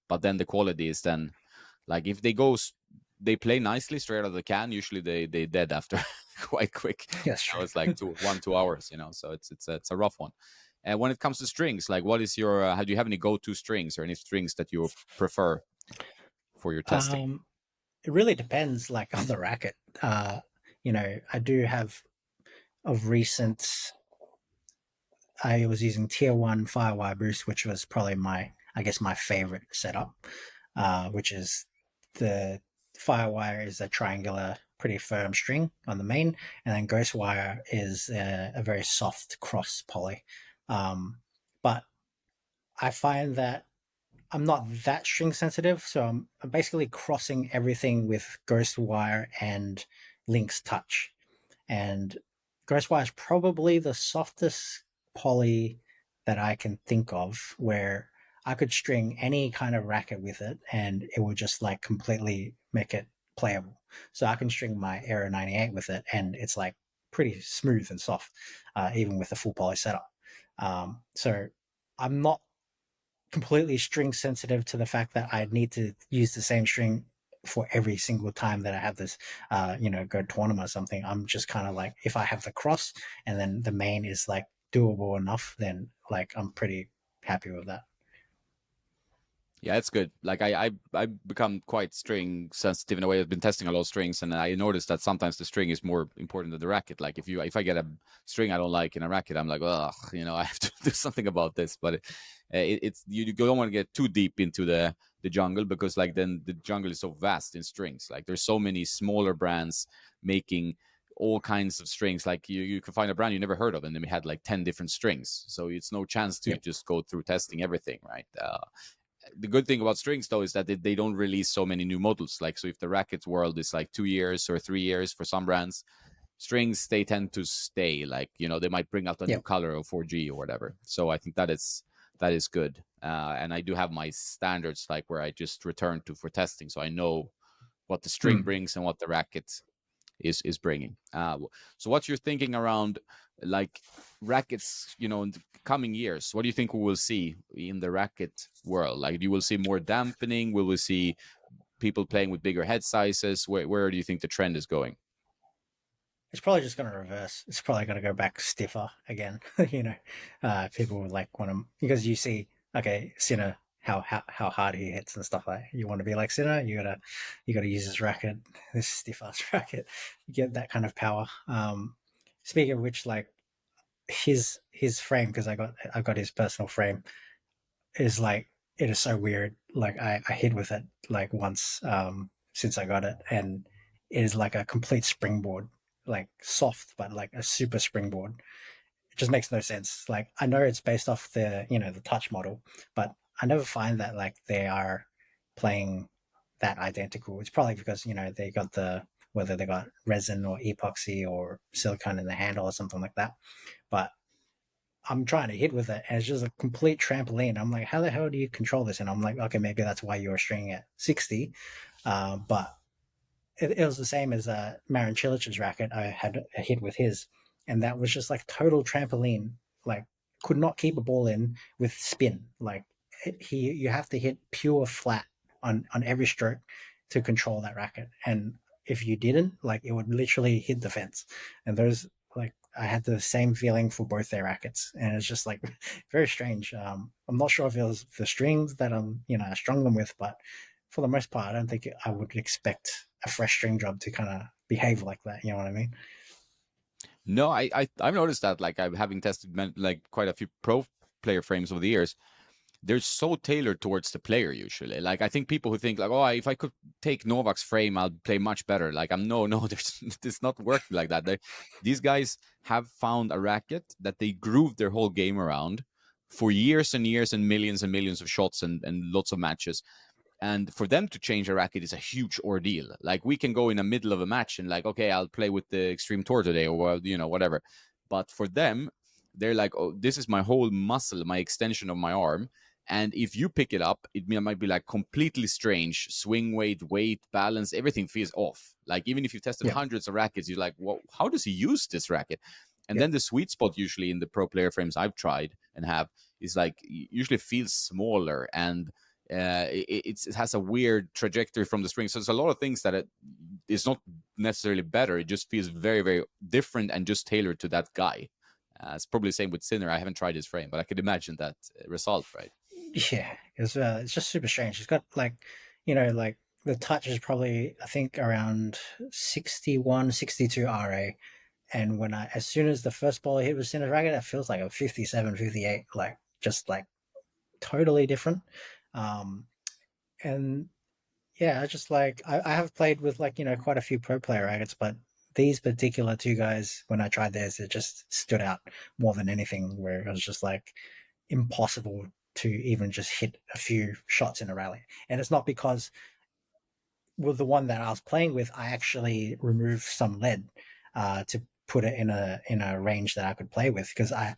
But then the quality is then like if they play nicely straight out of the can. Usually they dead after quite quick. That's true. It's like 2 hours. So it's a rough one. And when it comes to strings, like what is your? Do you have any go-to strings or any strings that you prefer for your testing? um, it really depends, like on the racket. I do have of recent. I was using Tier One Firewire Boost, which was probably I guess, my favorite setup, which is the Firewire is a triangular, pretty firm string on the main, and then Ghostwire is a very soft cross poly. But I find that I'm not that string sensitive, so I'm basically crossing everything with Ghostwire and Link's Touch. And Ghostwire is probably the softest poly that I can think of where I could string any kind of racket with it and it would just like completely make it playable. So I can string my Aero 98 with it and it's like pretty smooth and soft, even with the full poly setup. So I'm not completely string sensitive to the fact that I need to use the same string for every single time that I have this, go tournament or something. I'm just kind of like, if I have the cross and then the main is like doable enough, then like I'm pretty happy with that. Yeah, it's good. Like I become quite string sensitive in a way. I've been testing a lot of strings, and I noticed that sometimes the string is more important than the racket. Like if I get a string I don't like in a racket, I'm like, ugh, I have to do something about this. But it's you don't want to get too deep into the jungle because like then the jungle is so vast in strings. Like there's so many smaller brands making all kinds of strings. Like you can find a brand you never heard of, and then we had like 10 different strings. So it's no chance to Yep. just go through testing everything, right? The good thing about strings though is that they don't release so many new models. Like so if the rackets world is like 2 years or 3 years for some brands, strings they tend to stay. Like they might bring out a new Yep. color of 4G or whatever. So I think that is good. And I do have my standards like where I just return to for testing, so I know what the string Mm. brings and what the racket is bringing. So what's your thinking around like rackets? In the coming years, what do you think we will see in the racket world? Like, you will see more dampening? Will we see people playing with bigger head sizes? Where do you think the trend is going? It's probably just going to reverse. It's probably going to go back stiffer again. People would like want to, because you see, okay, Sinner, how hard he hits and stuff like that. You want to be like Sinner, you gotta use this racket, this stiff ass racket, get that kind of power. Speaking of which, like his frame, because I got his personal frame, is like, it is so weird. Like I hit with it like once, since I got it, and it is like a complete springboard, like soft but like a super springboard. It just makes no sense. Like I know it's based off the touch model, but I never find that like they are playing that identical. It's probably because they got whether they got resin or epoxy or silicone in the handle or something like that. But I'm trying to hit with it, and it's just a complete trampoline. I'm like, how the hell do you control this? And I'm like, okay, maybe that's why you're stringing at 60. But it was the same as Marin Cilic's racket. I had a hit with his, and that was just like total trampoline. Like, could not keep a ball in with spin. Like, you have to hit pure flat on every stroke to control that racket. And if you didn't, like, it would literally hit the fence. And those, like, I had the same feeling for both their rackets, and it's just like very strange. I'm not sure if it was the strings that I strung them with, but for the most part, I don't think I would expect a fresh string job to kind of behave like that. You know what I mean? No, I've noticed that. Like, I'm having tested like quite a few pro player frames over the years. They're so tailored towards the player usually. Like, I think people who think like, oh, if I could take Novak's frame, I'll play much better. Like, no, there's it's not working like that. These guys have found a racket that they grooved their whole game around for years and years and millions of shots and lots of matches. And for them to change a racket is a huge ordeal. Like, we can go in the middle of a match and like, okay, I'll play with the Extreme Tour today, or whatever. But for them, they're like, oh, this is my whole muscle, my extension of my arm, And if you pick it up, might be like completely strange. Swing weight, balance, everything feels off. Like even if you've tested Yeah. hundreds of rackets, you're like, well, how does he use this racket? And Yeah. then the sweet spot usually in the pro player frames I've tried and have is like usually feels smaller, and it has a weird trajectory from the string. So there's a lot of things that it's not necessarily better. It just feels very, very different and just tailored to that guy. It's probably the same with Sinner. I haven't tried his frame, but I could imagine that result, right? Yeah, it's just super strange. It's got like, like the touch is probably I think around 61, 62 RA, and as soon as the first ball hit with center racket, it feels like a 57, 58, like just like totally different. Um, and yeah, I just like I have played with like quite a few pro player rackets, but these particular two guys, when I tried theirs, it just stood out more than anything. Where it was just like impossible to even just hit a few shots in a rally, and it's not because with the one that I was playing with, I actually removed some lead to put it in a range that I could play with because I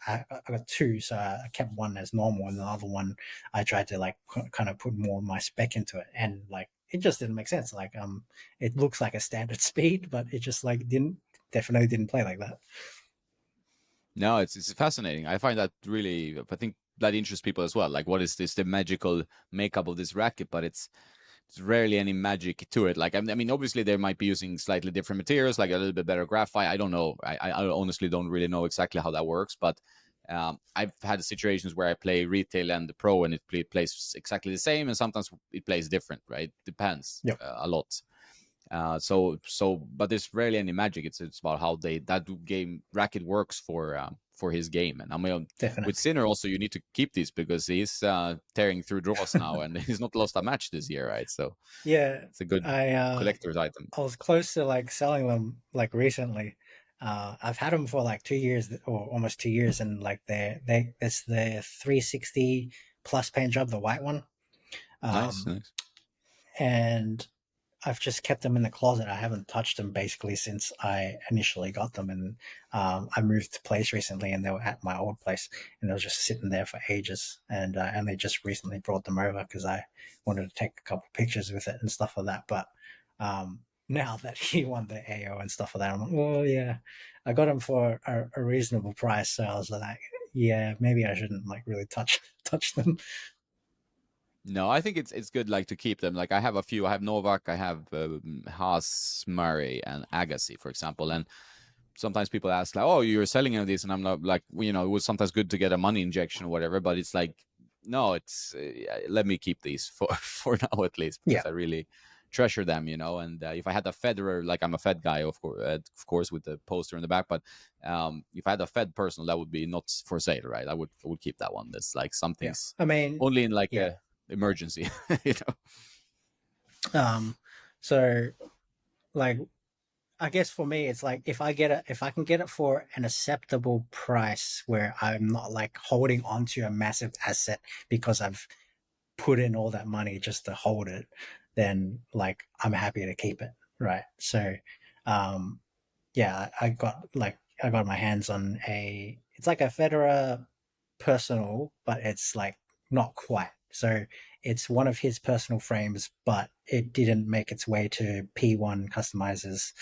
got two, so I kept one as normal, and the other one I tried to like kind of put more of my spec into it, and like it just didn't make sense. Like it looks like a standard speed, but it just like didn't definitely didn't play like that. No, it's fascinating. I find that really, I think that interests people as well. Like, what is this, the magical makeup of this racket? But it's rarely any magic to it. Like, I mean, obviously they might be using slightly different materials, like a little bit better graphite. I don't know. I honestly don't really know exactly how that works, but I've had situations where I play retail and the pro, and it plays exactly the same, and sometimes it plays different. Right? Depends Yep, a lot. But there's rarely any magic. It's about how that game racket works for his game. And I mean, with definitely. Sinner also, you need to keep these because he's tearing through draws now, and he's not lost a match this year, right? So Yeah, it's a good I collector's item. I was close to like selling them like recently. I've had them for like 2 years or almost 2 years, and like it's the 360 plus paint job, the white one. Nice, Um, nice. and I've just kept them in the closet. I haven't touched them basically since I initially got them, and I moved to place recently, and they were at my old place, and they were just sitting there for ages, and they just recently brought them over because I wanted to take a couple pictures with it and stuff like that. But now that he won the AO and stuff like that, I'm like, well, yeah, I got him for a reasonable price, so I was like, yeah, maybe I shouldn't like really touch them. No, I think it's good like to keep them. Like I have a few. I have Novak, I have Haas, Murray, and Agassi, for example. And sometimes people ask like, "Oh, you're selling any of these?" And I'm not like, well, it was sometimes good to get a money injection or whatever. But it's like, no, it's let me keep these for for now at least Yeah, because I really treasure them. And if I had a Federer, like I'm a Fed guy, of course, with the poster in the back. But if I had a Fed personal, that would be not for sale, right? I would keep that one. That's like yeah. something's I mean, only in like yeah. a emergency, you know. Um, so like I guess for me, it's like if I can get it for an acceptable price where I'm not like holding onto a massive asset because I've put in all that money just to hold it, then like I'm happy to keep it. Right. So, um, yeah, I got my hands on it's like a Federer personal, but it's like not quite. So it's one of his personal frames, but it didn't make its way to P1 customizers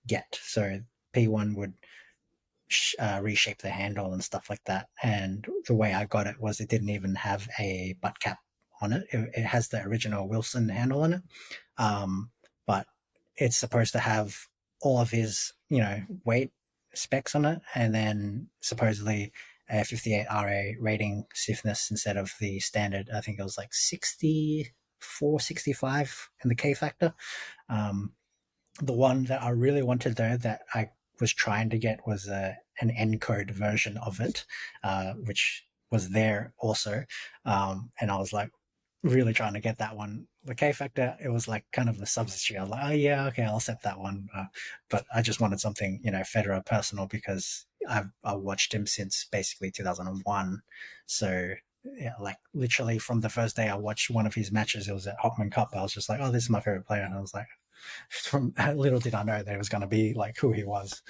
yet. So P1 would reshape the handle and stuff like that. And the way I got it was it didn't even have a butt cap on it. It has the original Wilson handle on it, but it's supposed to have all of his weight specs on it, and then supposedly a 58 RA rating stiffness instead of the standard. I think it was like 64, 65 in the K factor. Um, the one that I really wanted though that I was trying to get was an encode version of it, which was there also, and I was like really trying to get that one. The K Factor, it was like kind of a substitute. I was like, oh yeah, okay, I'll accept that one. But I just wanted something, Federer personal because I watched him since basically 2001. So yeah, like literally from the first day I watched one of his matches, it was at Hopman Cup. I was just like, oh, this is my favorite player, and I was like, from little did I know that it was going to be like who he was.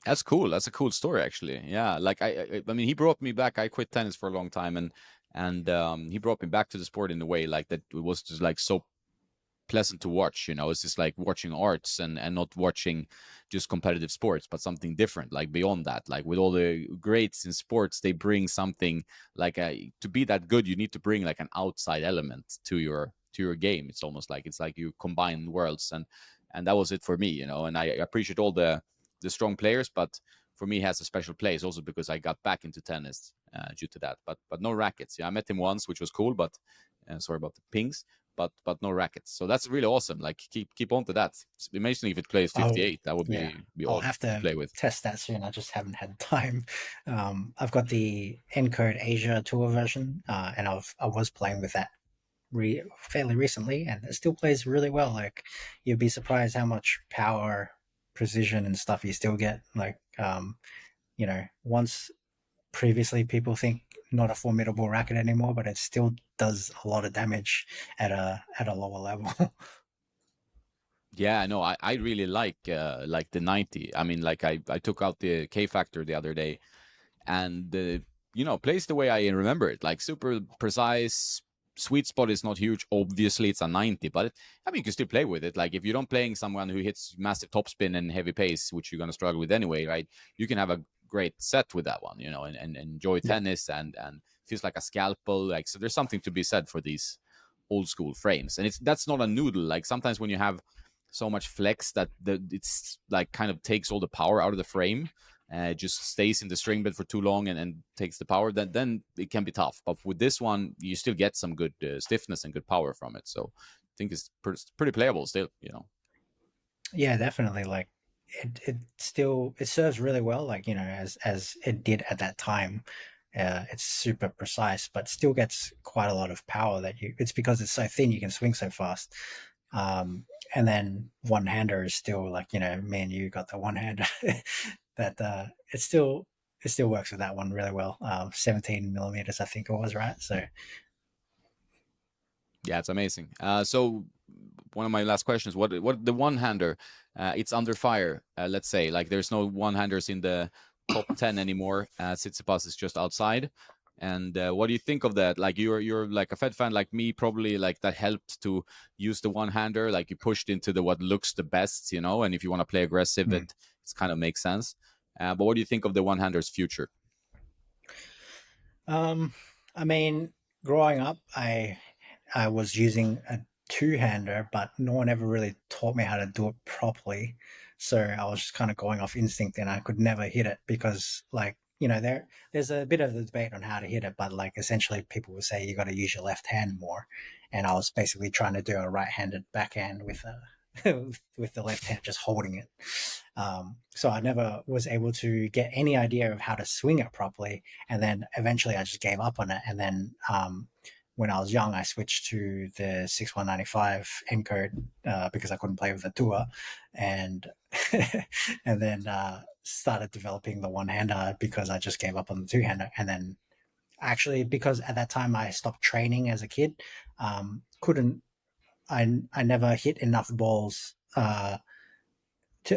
That's cool. That's a cool story, actually. Yeah, like I mean, he brought me back. I quit tennis for a long time, and and he brought me back to the sport in a way like that. It was just like so pleasant to watch. It's just like watching arts, and not watching just competitive sports, but something different, like beyond that. Like with all the greats in sports, they bring something like to be that good, you need to bring like an outside element to your game. It's like you combine worlds, and that was it for me. And I appreciate all the strong players, but for me, it has a special place also because I got back into tennis due to that. But no rackets. Yeah, I met him once, which was cool, but sorry about the pings, but no rackets. So that's really awesome. Like keep on to that. It's amazing if it plays Oh, 58. That would yeah. be I'll all have to to play with. test that soon. I just haven't had time. I've got the Encode Asia Tour version, and I was playing with that fairly recently, and it still plays really well. Like you'd be surprised how much power, precision, and stuff you still get. Like once previously people think not a formidable racket anymore, but it still does a lot of damage at a lower level. Yeah, no, I really like the 90. I mean, like I took out the K factor the other day, and plays the way I remember it, like super precise. Sweet spot is not huge. Obviously, it's a 90, but I mean, you can still play with it. Like if you don't playing someone who hits massive topspin and heavy pace, which you're gonna struggle with anyway, right? You can have a great set with that one, and enjoy Yeah. tennis, and feels like a scalpel. Like so, there's something to be said for these old school frames, and that's not a noodle. Like sometimes when you have so much flex that it's like kind of takes all the power out of the frame, just stays in the string bed for too long, and takes the power, then it can be tough. But with this one, you still get some good stiffness and good power from it. So I think it's pretty playable still. Yeah, definitely. Like it still it serves really well. Like as it did at that time. It's super precise, but still gets quite a lot of power. It's because it's so thin, you can swing so fast. Um, and then one hander is still like me and you got the one hander that it still works with that one really well. 17 millimeters, I think it was, right? So Yeah, it's amazing. So one of my last questions: what the one hander? It's under fire. Let's say like there's no one handers in the top 10 anymore. Tsitsipas is just outside. And what do you think of that? Like you're like a Fed fan like me, probably like that helped to use the one hander. Like you pushed into the what looks the best. And if you want to play aggressive, hmm. it's kind of makes sense. But what do you think of the one hander's future? um, I mean, growing up, I was using a two-hander, but no one ever really taught me how to do it properly. So I was just kind of going off instinct, and I could never hit it because, like, there's a bit of a debate on how to hit it, but like essentially people would say you got to use your left hand more, and I was basically trying to do a right-handed backhand with a with the left hand just holding it. So I never was able to get any idea of how to swing it properly, and then eventually I just gave up on it, and then when I was young, I switched to the 6195 encode because I couldn't play with the tour, and and then started developing the one hander because I just gave up on the two hander, and then actually because at that time I stopped training as a kid, couldn't I never hit enough balls to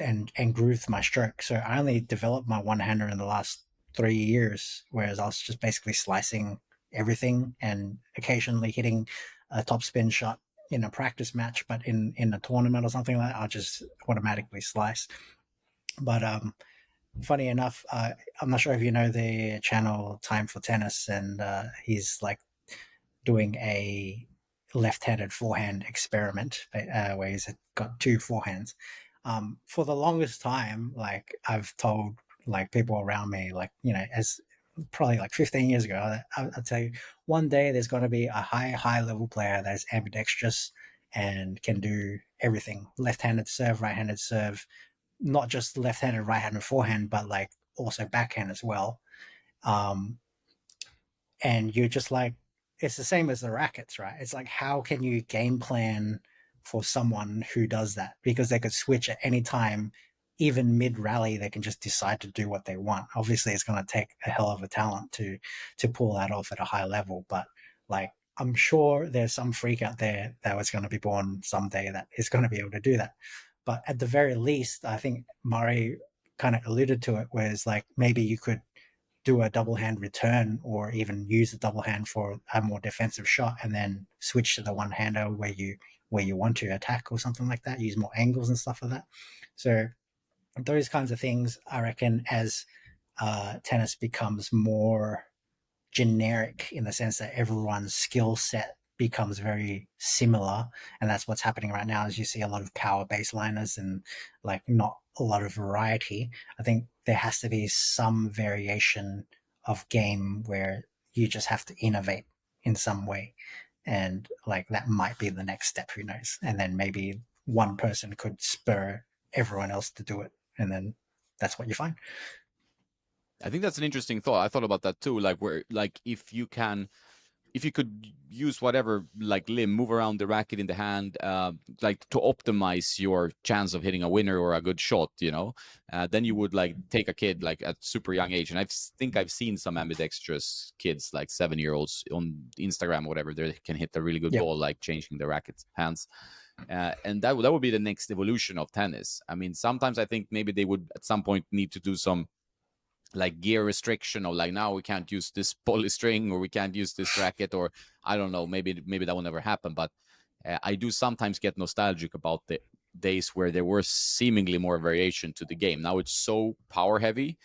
and grew with my stroke. So I only developed my one hander in the last 3 years, whereas I was just basically slicing everything and occasionally hitting a top spin shot in a practice match, but in a tournament or something like that, I'll just automatically slice. But funny enough, I'm not sure if you know the channel Time for Tennis, and he's like doing a left-handed forehand experiment where he's got two forehands. For the longest time, like I've told like people around me, like as probably like 15 years ago, I'll tell you one day there's going to be a high level player that is ambidextrous and can do everything: left-handed serve, right-handed serve, not just left-handed, right-handed forehand, but like also backhand as well. Um, and you're just like, it's the same as the rackets, right? It's like, how can you game plan for someone who does that? Because they could switch at any time, even mid rally, they can just decide to do what they want. Obviously, it's going to take a hell of a talent to pull that off at a high level, but like, I'm sure there's some freak out there that was going to be born someday that is going to be able to do that. But at the very least, I think Murray kind of alluded to it, whereas like maybe you could do a double hand return or even use a double hand for a more defensive shot and then switch to the one hander where you want to attack or something like that, use more angles and stuff like that. So those kinds of things, I reckon, as tennis becomes more generic in the sense that everyone's skill set becomes very similar, and that's what's happening right now. As you see a lot of power baseliners and like not a lot of variety. I think there has to be some variation of game where you just have to innovate in some way, and like that might be the next step. Who knows? And then maybe one person could spur everyone else to do it, and then that's what you find. I think that's an interesting thought. I thought about that too. Like where, like if you could use whatever like limb, move around the racket in the hand, like to optimize your chance of hitting a winner or a good shot, then you would like take a kid like at super young age. And think I've seen some ambidextrous kids, like 7-year-olds on Instagram or whatever, they can hit a really good Yep. ball, like changing the racket hands. And that would be the next evolution of tennis. I mean, sometimes I think maybe they would at some point need to do some like gear restriction of like now we can't use this polystring or we can't use this racket, or I don't know, maybe that will never happen. But I do sometimes get nostalgic about the days where there were seemingly more variation to the game. Now it's so power heavy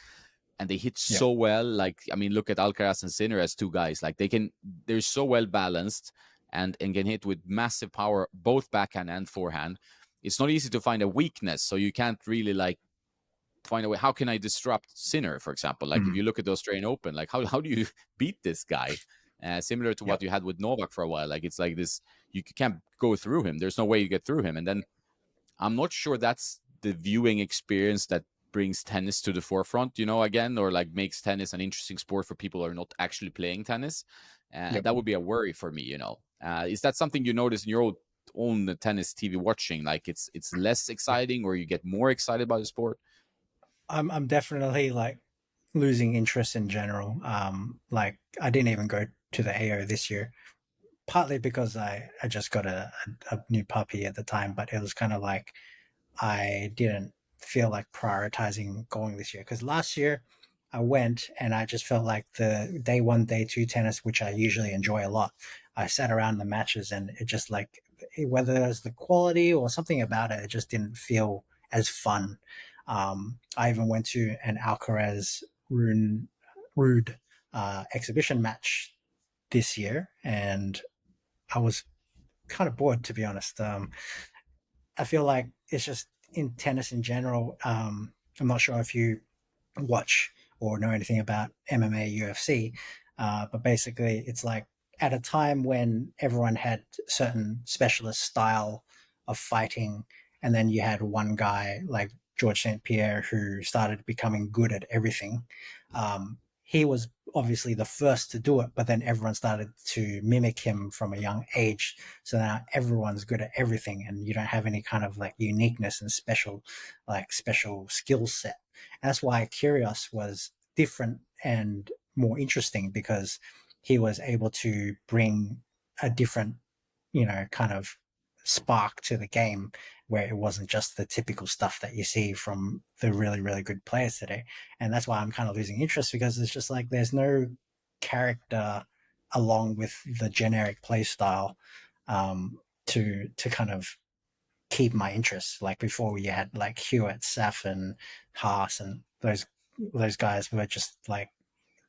and they hit Yep. so well. Like, I mean, look at Alcaraz and Sinner as two guys. Like they're so well balanced and can hit with massive power, both backhand and forehand. It's not easy to find a weakness, so you can't really like find a way. How can I disrupt Sinner, for example? Like if Mm. you look at the Australian Open, like how do you beat this guy? Similar to what Yep. you had with Novak for a while. Like it's like this, you can't go through him. There's no way you get through him. And then I'm not sure that's the viewing experience that brings tennis to the forefront, again, or like makes tennis an interesting sport for people who are not actually playing tennis. Yep. That would be a worry for me. Is that something you notice in your own tennis TV watching? Like it's less exciting, or you get more excited by the sport? I'm definitely like losing interest in general. Like I didn't even go to the AO this year, partly because I just got a new puppy at the time, but it was kind of like I didn't feel like prioritizing going this year because last year I went and I just felt like the day one, day two tennis, which I usually enjoy a lot. I sat around the matches and it just like whether it was the quality or something about it, it just didn't feel as fun. I even went to an Alcaraz Rude exhibition match this year, and I was kind of bored to be honest. I feel like it's just in tennis in general. I'm not sure if you watch or know anything about MMA, UFC, but basically, it's like at a time when everyone had certain specialist style of fighting, and then you had one guy like George St. Pierre who started becoming good at everything. He was obviously the first to do it, but then everyone started to mimic him from a young age. So now everyone's good at everything, and you don't have any kind of like uniqueness and special skill set. And that's why Kyrgios was different and more interesting because he was able to bring a different, kind of spark to the game where it wasn't just the typical stuff that you see from the really, really good players today. And that's why I'm kind of losing interest because it's just like there's no character along with the generic play style to kind of keep my interest. Like before, you had like Hewitt, Saf, and Haas, and those guys were just like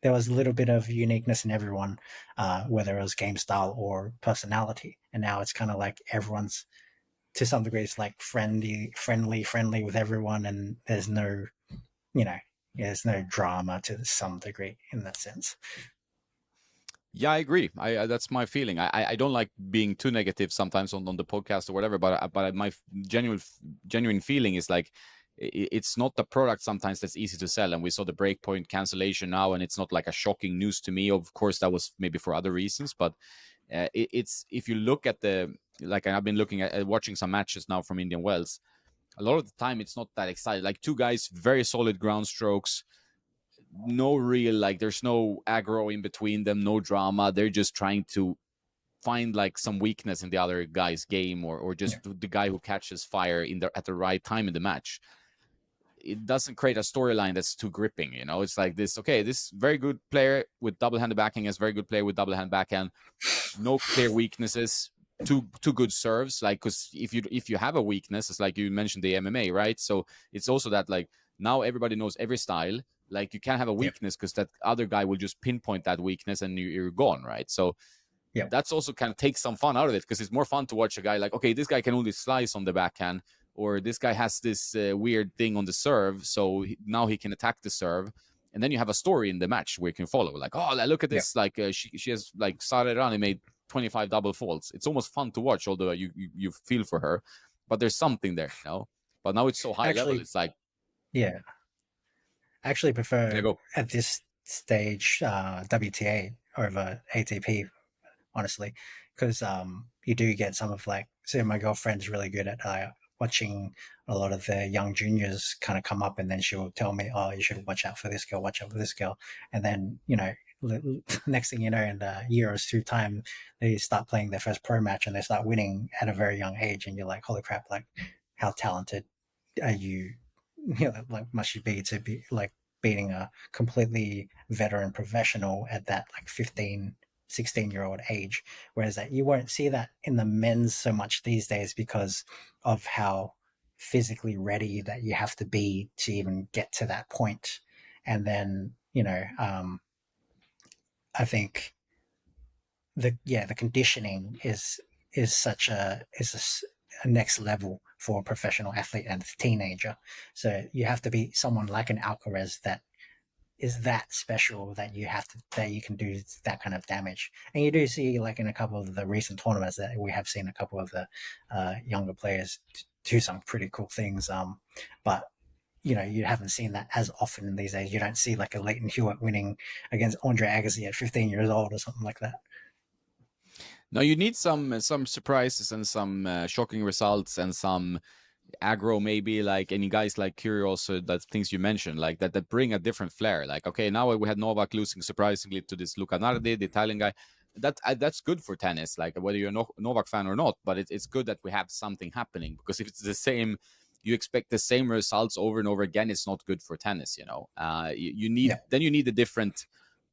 there was a little bit of uniqueness in everyone, whether it was game style or personality. And now it's kind of like everyone's to some degree it's like friendly with everyone, and you know, there's no drama to some degree in that sense. Yeah, I agree. That's my feeling. I don't like being too negative sometimes on the podcast or whatever, but my genuine feeling is like it's not the product sometimes that's easy to sell. And we saw the breakpoint cancellation now, and it's not like a shocking news to me. Of course, that was maybe for other reasons, but it's if you look at the like, and I've been looking at watching some matches now from Indian Wells. A lot of the time, it's not that exciting. Like two guys, very solid ground strokes, no real like there's no aggro in between them, no drama. They're just trying to find like some weakness in the other guy's game, or Yeah. just the guy who catches fire at the right time in the match. it doesn't create a storyline that's too gripping. It's like this. Okay, this very good player with double-handed backhand is very good player with double-hand backhand. No clear weaknesses. Two good serves. Like, because if you have a weakness, it's like you mentioned the MMA, right? So it's also that like now everybody knows every style. Like you can't have a Yep. weakness because that other guy will just pinpoint that weakness and you're gone, right? So Yep. that's also kind of takes some fun out of it because it's more fun to watch a guy like, okay, this guy can only slice on the backhand, or this guy has this weird thing on the serve, so now he can attack the serve, and then you have a story in the match where you can follow. Like, oh, look at Yep. this! Like she has like started on and made 25 double faults. It's almost fun to watch, although you feel for her, but there's something there. But now it's so high level. Actually, It's like, yeah. I actually yeah, prefer go. at this stage WTA over ATP, honestly, because you do get some of like, say, my girlfriend's really good at watching a lot of the young juniors kind of come up, and then she'll tell me, "Oh, you should watch out for this girl, watch out for this girl," and then next thing you know, in a year or two time, they start playing their first pro match and they start winning at a very young age, and you're like, "Holy crap! Like, how talented are you?" Like must you be to be like beating a completely veteran professional at that like 15, 16-year-old age, whereas that you won't see that in the men's so much these days because of how physically ready that you have to be to even get to that point. And then I think the conditioning is such a next level for a professional athlete and a teenager. So you have to be someone like an Alcaraz that is that special that you can do that kind of damage. And you do see like in a couple of the recent tournaments that we have seen a couple of the younger players do some pretty cool things. But you haven't seen that as often these days. You don't see like a Leighton Hewitt winning against Andre Agassi at 15 years old or something like that. Now you need some surprises and some shocking results and some aggro, maybe, like any guys like Kyrgios, that things you mentioned, like that bring a different flair. Like, okay, now we had Novak losing surprisingly to this Luca Nardi, the Italian guy. That's good for tennis, like whether you're a Novak fan or not. But it's good that we have something happening, because if it's the same, you expect the same results over and over again. It's not good for tennis. You need Yeah. then you need the different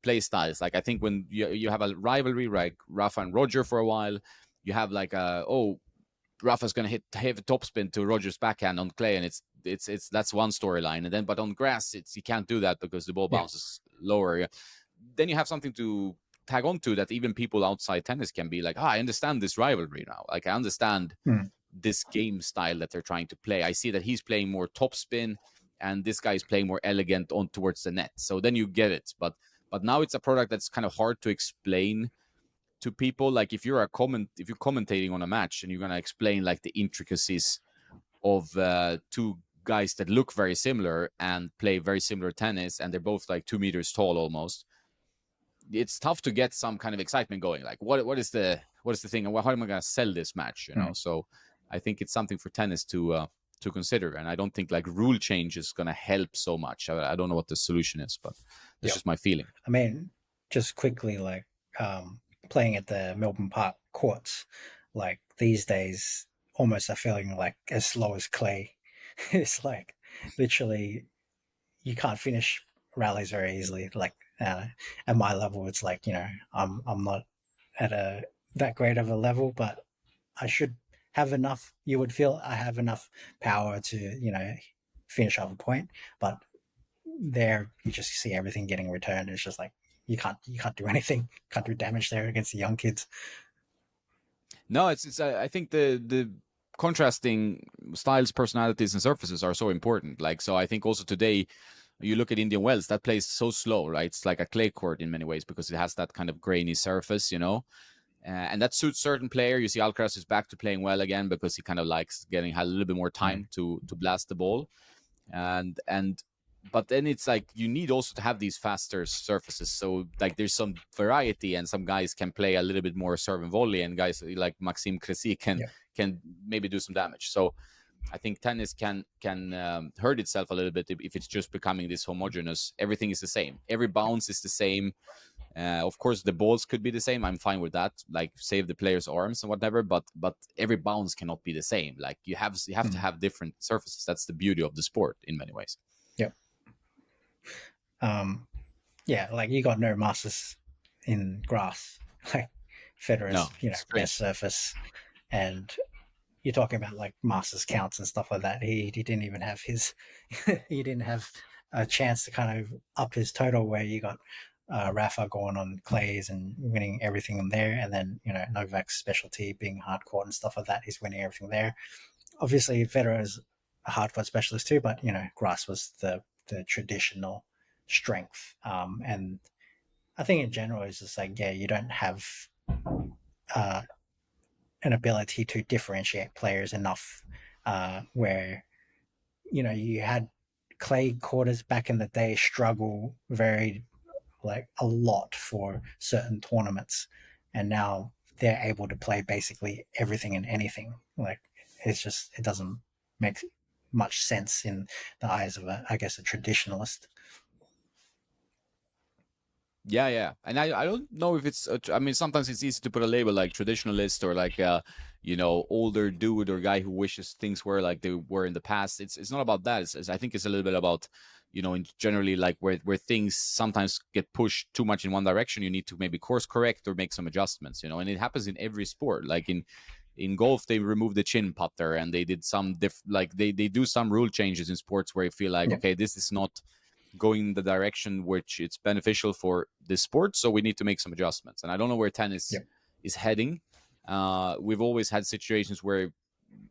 play styles. Like I think when you have a rivalry like Rafa and Roger for a while, you have like Rafa's going to hit a topspin to Roger's backhand on clay, and it's that's one storyline. And then, but on grass, you can't do that because the ball Yeah. bounces lower. Then you have something to tag on to that even people outside tennis can be like, I understand this rivalry now. Like I understand Hmm. this game style that they're trying to play. I see that he's playing more topspin, and this guy is playing more elegant on towards the net. So then you get it. But now it's a product that's kind of hard to explain to people. Like if you're commentating on a match and you're going to explain like the intricacies of two guys that look very similar and play very similar tennis, and they're both like 2 meters tall almost, it's tough to get some kind of excitement going. Like what is the thing, and how am I going to sell this match, Hmm. so I think it's something for tennis to consider, and I don't think like rule change is going to help so much. I don't know what the solution is, but that's Yeah. just my feeling. I mean, just quickly, like playing at the Melbourne Park courts, like these days, almost are feeling like as slow as clay. It's like literally you can't finish rallies very easily. Like at my level, it's like I'm not at a that great of a level, but I should have enough. You would feel I have enough power to finish off a point, but there you just see everything getting returned. It's just like you can't do anything, can't do damage there against the young kids. No, it's I think the contrasting styles, personalities, and surfaces are so important. Like, so I think also today you look at Indian Wells, that plays so slow, right? It's like a clay court in many ways because it has that kind of grainy surface. And that suits certain player. You see Alcaraz is back to playing well again because he kind of likes getting a little bit more Mm. time to blast the ball. And but then it's like you need also to have these faster surfaces, so like there's some variety, and some guys can play a little bit more serve and volley, and guys like Maxime Cressy can Yeah. can maybe do some damage. So I think tennis can hurt itself a little bit if it's just becoming this homogeneous. Everything is the same, every bounce is the same, Of course, the balls could be the same. I'm fine with that. Like save the player's arms and whatever. But every bounce cannot be the same. Like you have to Mm. have different surfaces. That's the beauty of the sport in many ways. Yep. Um, yeah, like you got no masters in grass, like Federer's, No, you know, best strange. surface, and you're talking about like masters counts and stuff like that. He didn't even have his, he didn't have a chance to kind of up his total where you got Rafa going on clays and winning everything in there, and then you know Novak's specialty being hardcourt and stuff like that. He's winning everything there. Obviously, Federer is a hardcourt specialist too, but you know grass was the traditional strength, and I think in general it's just like yeah, you don't have uh, an ability to differentiate players enough, where you know you had clay quarters back in the day struggle very like a lot for certain tournaments, and now they're able to play basically everything and anything. Like it's just it doesn't make much sense in the eyes of a I guess a traditionalist. Yeah, yeah, and I don't know if it's. I mean, sometimes it's easy to put a label like traditionalist or like older dude or guy who wishes things were like they were in the past. It's not about that. I think it's a little bit about in generally like where things sometimes get pushed too much in one direction. You need to maybe course correct or make some adjustments. And it happens in every sport. Like in golf, they removed the chin putter and they did some like they do some rule changes in sports where you feel like Yeah, okay, this is not going in the direction which it's beneficial for this sport. So we need to make some adjustments. And I don't know where tennis yeah, is heading. We've always had situations where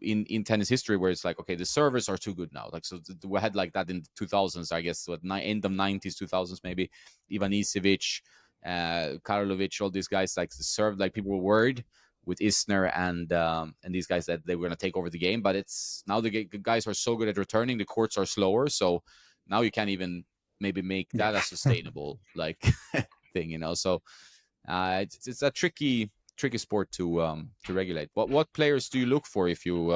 in tennis history where it's like, okay, the servers are too good now. Like, so we had like that in the 2000s, I guess, end of 90s, 2000s, maybe. Ivan Isevic, Karlovic, all these guys, like the serve, like people were worried with Isner and these guys that they were going to take over the game. But it's now the guys are so good at returning, the courts are slower. So now you can't even maybe make yeah. that a sustainable like thing. So it's a tricky sport to regulate. What players do you look for if you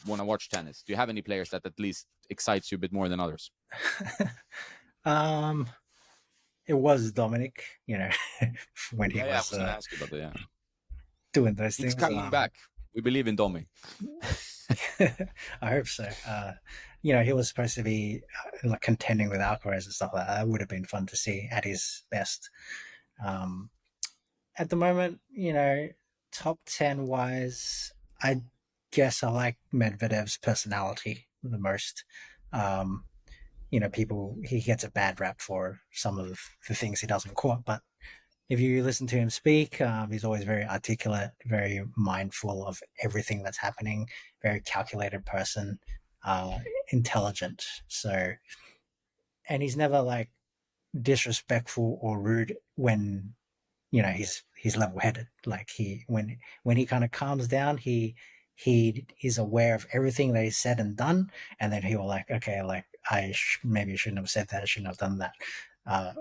want to watch tennis? Do you have any players that at least excites you a bit more than others? um, it was Dominic, you know, when he Yeah, I was was gonna ask you about that. Yeah, doing those he's things. coming back. We believe in Domi. I hope so. You know, he was supposed to be like contending with Alcaraz and stuff like that. That would have been fun to see at his best. Um, at the moment, you know, top 10 wise, I guess I like Medvedev's personality the most. Um, you know, he gets a bad rap for some of the things he does in court, but if you listen to him speak, he's always very articulate, very mindful of everything that's happening, very calculated person, uh, intelligent. So, and he's never like disrespectful or rude when you know he's level headed. Like when he kind of calms down, he is aware of everything that he's said and done, and then he will like okay, like maybe I shouldn't have said that, I shouldn't have done that.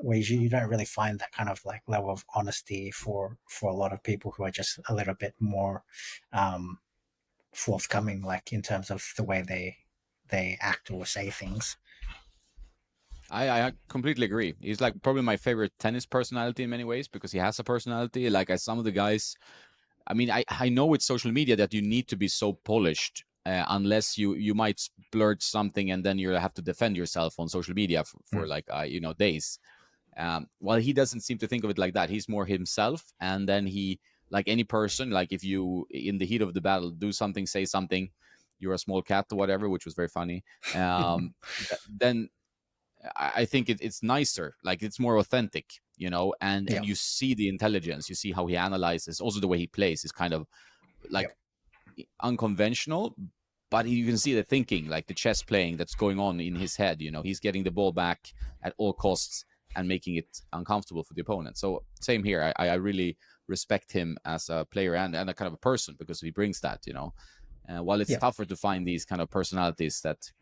Where you don't really find that kind of like level of honesty for a lot of people who are just a little bit more um, forthcoming, like in terms of the way they act or say things. I completely agree. He's like probably my favorite tennis personality in many ways because he has a personality. Like as some of the guys, I mean, I know with social media that you need to be so polished unless you might splurge something and then you have to defend yourself on social media for Mm. like days. Well, he doesn't seem to think of it like that. He's more himself, and then he like any person. Like if you in the heat of the battle do something, say something, you're a small cat or whatever, which was very funny. Then I think it's nicer, like it's more authentic, and Yeah, you see the intelligence, you see how he analyzes, also the way he plays is kind of yeah, like unconventional, but you can see the thinking, like the chess playing that's going on in his head. He's getting the ball back at all costs and making it uncomfortable for the opponent. So same here. I really respect him as a player and a kind of a person because he brings that. While it's yeah, tougher to find these kind of personalities that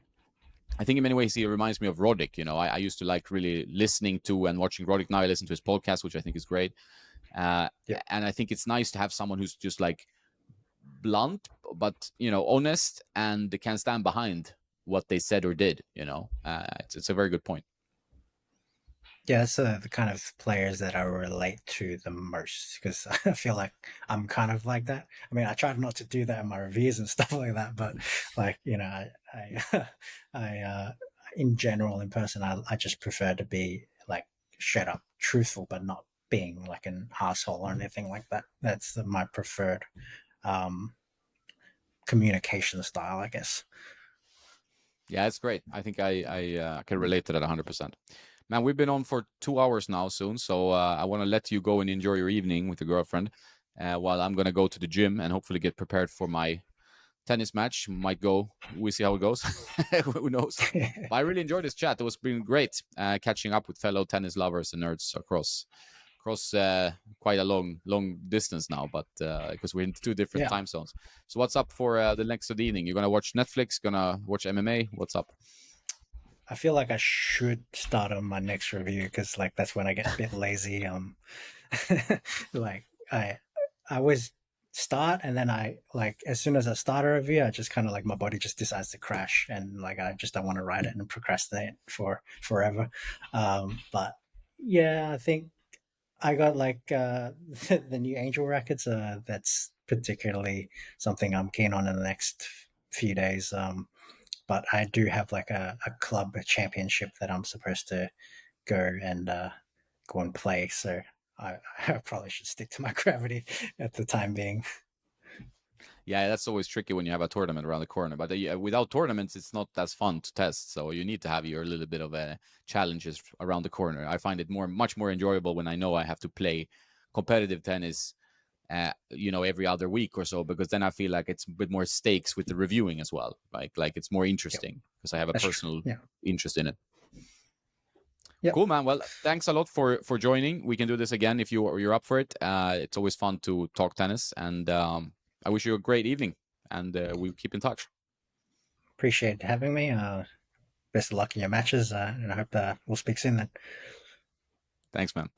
I think in many ways he reminds me of Roddick. I used to like really listening to and watching Roddick. Now I listen to his podcast, which I think is great. Uh, yeah, and I think it's nice to have someone who's just like blunt, but honest and can stand behind what they said or did. It's a very good point. Yeah, it's the kind of players that I relate to the most because I feel like I'm kind of like that. I mean, I try not to do that in my reviews and stuff like that, but like I in general, in person, I just prefer to be like straight up truthful, but not being like an asshole or anything like that. That's my preferred um, communication style, I guess. Yeah, it's great. I think I can relate to that 100%. Man, we've been on for 2 hours now soon, so I want to let you go and enjoy your evening with your girlfriend, while I'm gonna go to the gym and hopefully get prepared for my tennis match. Might go. We see how it goes. Who knows? But I really enjoyed this chat. It was been great catching up with fellow tennis lovers and nerds across quite a long distance now, but because we're in two different Yeah, time zones. So what's up for the next of the evening? You're gonna watch Netflix? Gonna watch MMA? What's up? I feel like I should start on my next review because like that's when I get a bit lazy. Like I I always start and then I like as soon as I start a review, I just kind of like my body just decides to crash and like I just don't want to write it and procrastinate for forever. But yeah, I think I got like the new Angel Rackets. That's particularly something I'm keen on in the next few days. But I do have like a club championship that I'm supposed to go and play. So I probably should stick to my gravity at the time being. Yeah, that's always tricky when you have a tournament around the corner. But without tournaments, it's not as fun to test. So you need to have your little bit of challenges around the corner. I find it much more enjoyable when I know I have to play competitive tennis, every other week or so, because then I feel like it's a bit more stakes with the reviewing as well. Like it's more Yep, interesting because I have a that's true. personal Yeah. interest in it. Yep. Cool, man. Well, thanks a lot for joining. We can do this again if you're up for it. It's always fun to talk tennis, and I wish you a great evening. And we keep in touch. Appreciate having me. Best of luck in your matches, and I hope we'll speak soon then. Thanks, man.